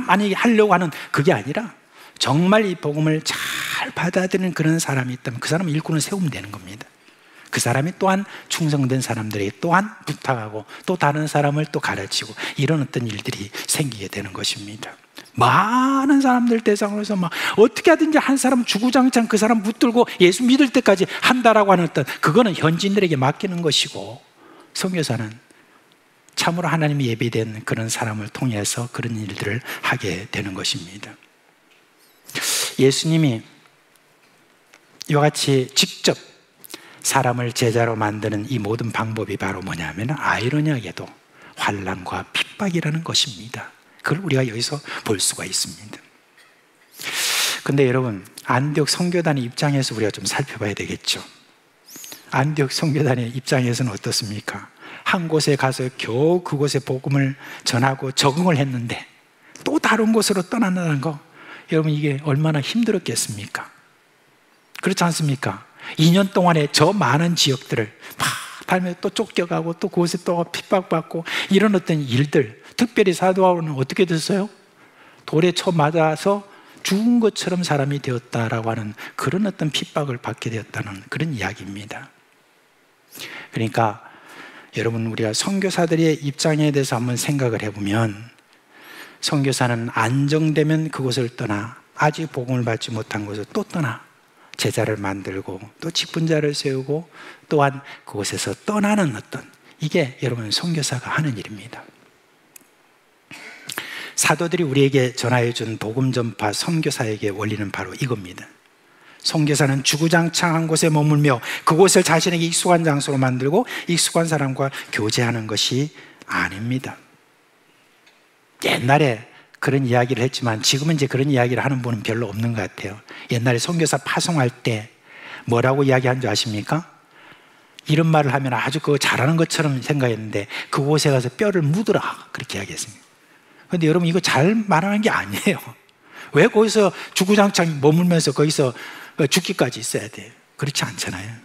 많이 하려고 하는 그게 아니라 정말 이 복음을 잘 받아들이는 그런 사람이 있다면 그 사람은 일꾼을 세우면 되는 겁니다. 그 사람이 또한 충성된 사람들에게 또한 부탁하고 또 다른 사람을 또 가르치고 이런 어떤 일들이 생기게 되는 것입니다. 많은 사람들 대상으로 막 어떻게 하든지 한 사람 주구장창 그 사람 붙들고 예수 믿을 때까지 한다라고 하는 어떤, 그거는 현지인들에게 맡기는 것이고, 선교사는 참으로 하나님이 예비된 그런 사람을 통해서 그런 일들을 하게 되는 것입니다. 예수님이 이와 같이 직접 사람을 제자로 만드는 이 모든 방법이 바로 뭐냐면 아이러니하게도 환난과 핍박이라는 것입니다. 그걸 우리가 여기서 볼 수가 있습니다. 근데 여러분, 안디옥 선교단의 입장에서 우리가 좀 살펴봐야 되겠죠. 안디옥 선교단의 입장에서는 어떻습니까? 한 곳에 가서 겨우 그곳에 복음을 전하고 적응을 했는데 또 다른 곳으로 떠난다는 거, 여러분 이게 얼마나 힘들었겠습니까? 그렇지 않습니까? 2년 동안에 저 많은 지역들을 막 다니면서 또 쫓겨가고 또 그곳에 또 핍박받고 이런 어떤 일들, 특별히 사도 바울은 어떻게 됐어요? 돌에 쳐 맞아서 죽은 것처럼 사람이 되었다라고 하는 그런 어떤 핍박을 받게 되었다는 그런 이야기입니다. 그러니까 여러분, 우리가 선교사들의 입장에 대해서 한번 생각을 해보면, 선교사는 안정되면 그곳을 떠나, 아직 복음을 받지 못한 곳을 또 떠나 제자를 만들고 또 직분자를 세우고 또한 그곳에서 떠나는 어떤, 이게 여러분 선교사가 하는 일입니다. 사도들이 우리에게 전하여 준 복음 전파 선교사에게 원리는 바로 이겁니다. 선교사는 주구장창 한 곳에 머물며 그곳을 자신에게 익숙한 장소로 만들고 익숙한 사람과 교제하는 것이 아닙니다. 옛날에 그런 이야기를 했지만 지금은 이제 그런 이야기를 하는 분은 별로 없는 것 같아요. 옛날에 선교사 파송할 때 뭐라고 이야기한 줄 아십니까? 이런 말을 하면 아주 그거 잘하는 것처럼 생각했는데, 그곳에 가서 뼈를 묻으라, 그렇게 이야기했습니다. 그런데 여러분, 이거 잘 말하는 게 아니에요. 왜 거기서 주구장창 머물면서 거기서 죽기까지 있어야 돼요? 그렇지 않잖아요.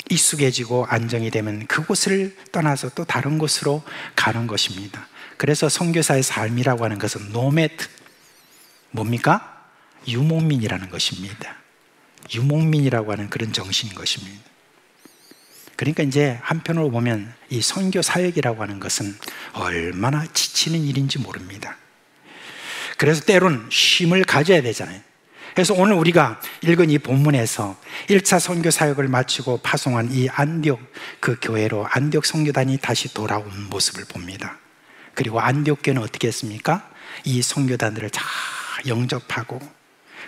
익숙해지고 안정이 되면 그곳을 떠나서 또 다른 곳으로 가는 것입니다. 그래서 선교사의 삶이라고 하는 것은 노매드, 뭡니까? 유목민이라는 것입니다. 유목민이라고 하는 그런 정신인 것입니다. 그러니까 이제 한편으로 보면 이 선교 사역이라고 하는 것은 얼마나 지치는 일인지 모릅니다. 그래서 때로는 쉼을 가져야 되잖아요. 그래서 오늘 우리가 읽은 이 본문에서 1차 선교 사역을 마치고 파송한 이 안디옥 그 교회로 안디옥 선교단이 다시 돌아온 모습을 봅니다. 그리고 안디옥 교회는 어떻게 했습니까? 이 선교단들을 다 영접하고,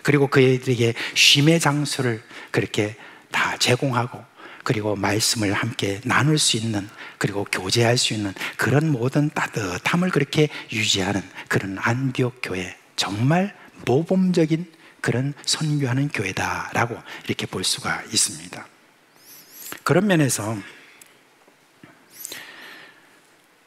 그리고 그들에게 쉼의 장소를 그렇게 다 제공하고, 그리고 말씀을 함께 나눌 수 있는, 그리고 교제할 수 있는 그런 모든 따뜻함을 그렇게 유지하는 그런 안디옥 교회, 정말 모범적인 그런 선교하는 교회다라고 이렇게 볼 수가 있습니다. 그런 면에서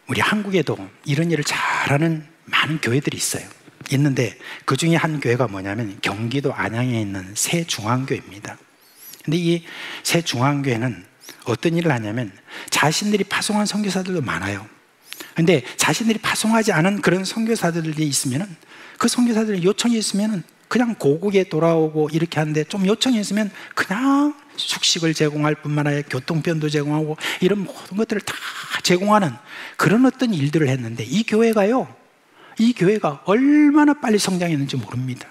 우리 한국에도 이런 일을 잘하는 많은 교회들이 있어요. 있는데 그 중에 한 교회가 뭐냐면 경기도 안양에 있는 새중앙교회입니다. 근데 이 새중앙교회는 어떤 일을 하냐면 자신들이 파송한 선교사들도 많아요. 근데 자신들이 파송하지 않은 그런 선교사들이 있으면은 그 선교사들이 요청이 있으면은 그냥 고국에 돌아오고 이렇게 하는데, 좀 요청이 있으면 그냥 숙식을 제공할 뿐만 아니라 교통편도 제공하고 이런 모든 것들을 다 제공하는 그런 어떤 일들을 했는데, 이 교회가 얼마나 빨리 성장했는지 모릅니다.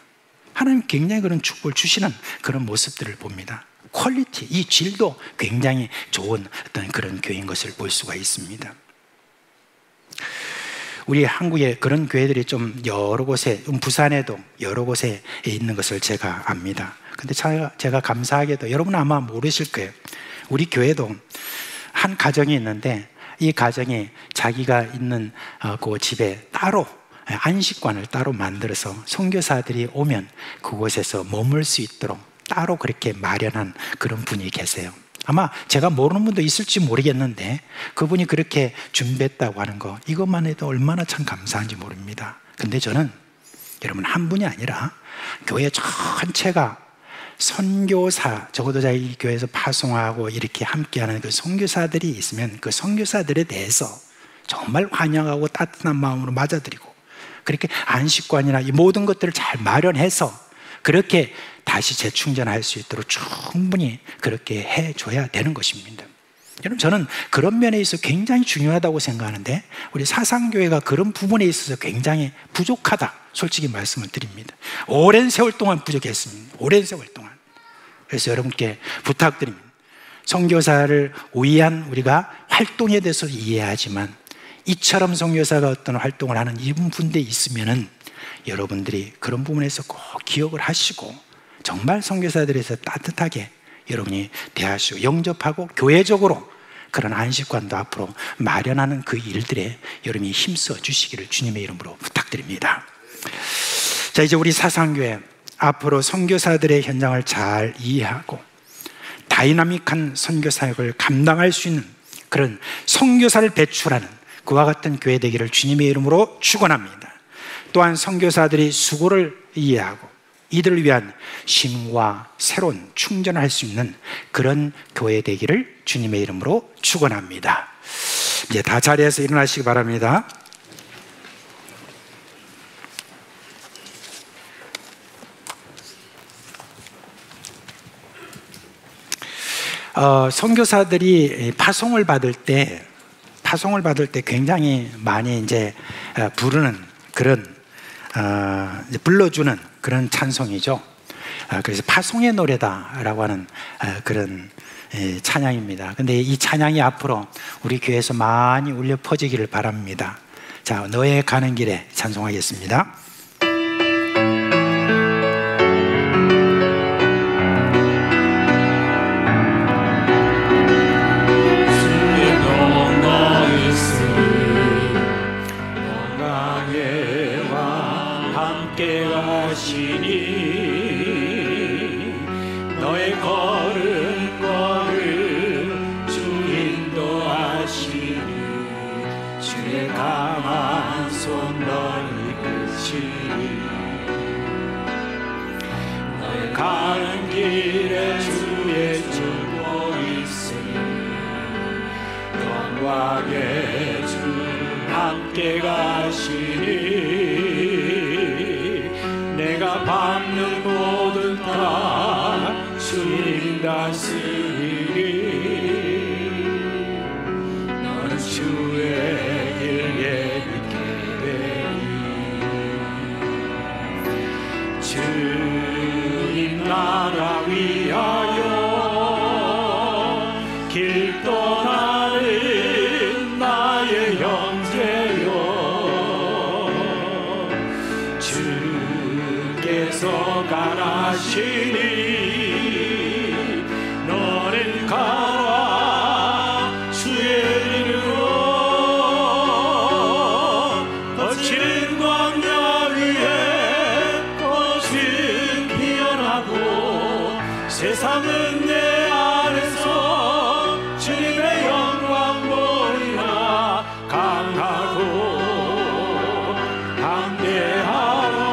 하나님 굉장히 그런 축복을 주시는 그런 모습들을 봅니다. 퀄리티, 이 질도 굉장히 좋은 어떤 그런 교회인 것을 볼 수가 있습니다. 우리 한국에 그런 교회들이 좀 여러 곳에, 부산에도 여러 곳에 있는 것을 제가 압니다. 근데 제가 감사하게도, 여러분은 아마 모르실 거예요. 우리 교회도 한 가정이 있는데, 이 가정이 자기가 있는 그 집에 따로 안식관을 따로 만들어서 선교사들이 오면 그곳에서 머물 수 있도록 따로 그렇게 마련한 그런 분이 계세요. 아마 제가 모르는 분도 있을지 모르겠는데 그분이 그렇게 준비했다고 하는 거, 이것만 해도 얼마나 참 감사한지 모릅니다. 근데 저는 여러분, 한 분이 아니라 교회 전체가 선교사, 적어도 자기 교회에서 파송하고 이렇게 함께하는 그 선교사들이 있으면 그 선교사들에 대해서 정말 환영하고 따뜻한 마음으로 맞아들이고, 그렇게 안식관이나 이 모든 것들을 잘 마련해서 그렇게 다시 재충전할 수 있도록 충분히 그렇게 해줘야 되는 것입니다. 여러분, 저는 그런 면에 있어서 굉장히 중요하다고 생각하는데 우리 사상교회가 그런 부분에 있어서 굉장히 부족하다, 솔직히 말씀을 드립니다. 오랜 세월 동안 부족했습니다. 오랜 세월 동안. 그래서 여러분께 부탁드립니다. 선교사를 위한 우리가 활동에 대해서 이해하지만 이처럼 선교사가 어떤 활동을 하는 이분 분들이 있으면은 여러분들이 그런 부분에서 꼭 기억을 하시고 정말 선교사들에서 따뜻하게 여러분이 대하시고 영접하고 교회적으로 그런 안식관도 앞으로 마련하는 그 일들에 여러분이 힘써 주시기를 주님의 이름으로 부탁드립니다. 자, 이제 우리 사상교회 앞으로 선교사들의 현장을 잘 이해하고 다이나믹한 선교 사역을 감당할 수 있는 그런 선교사를 배출하는 그와 같은 교회 되기를 주님의 이름으로 축원합니다. 또한 선교사들이 수고를 이해하고 이들을 위한 힘과 새로운 충전을 할 수 있는 그런 교회 되기를 주님의 이름으로 축원합니다. 이제 다 자리에서 일어나시기 바랍니다. 선교사들이 파송을 받을 때 굉장히 많이 이제 부르는 그런 불러주는 그런 찬송이죠. 그래서 파송의 노래다라고 하는 그런 찬양입니다. 근데 이 찬양이 앞으로 우리 교회에서 많이 울려 퍼지기를 바랍니다. 자, 너의 가는 길에 찬송하겠습니다. 가는 길에 주의 주고 있으니 영광의 주 함께 가시니 내가 밟는 모든 다 주님 다스리니 너는 주의 길 예비케 되리 주님 나라 위하여 길 떠나는 나의 형제여 주께서 가라시니 너는 가라 주의 이름으로 거칠은 광야 위에 꽃은 피어나고 세상은 내 안에서 주님의 영광 보리라 강하고 담대하라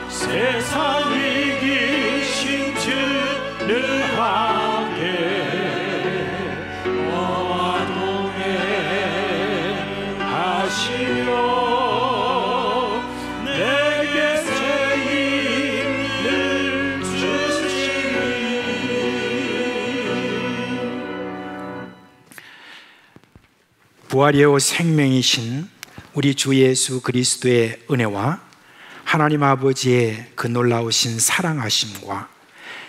세상 이기신 주를 함께 너와 동행하시며 내게 새 힘을 주시니 부활이요 생명이신 우리 주 예수 그리스도의 은혜와 하나님 아버지의 그 놀라우신 사랑하심과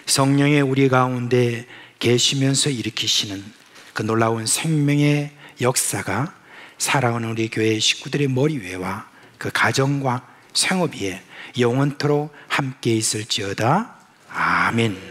성령의 우리 가운데 계시면서 일으키시는 그 놀라운 생명의 역사가 사랑하는 우리 교회 식구들의 머리 위에와 그 가정과 생업 위에 영원토록 함께 있을지어다. 아멘.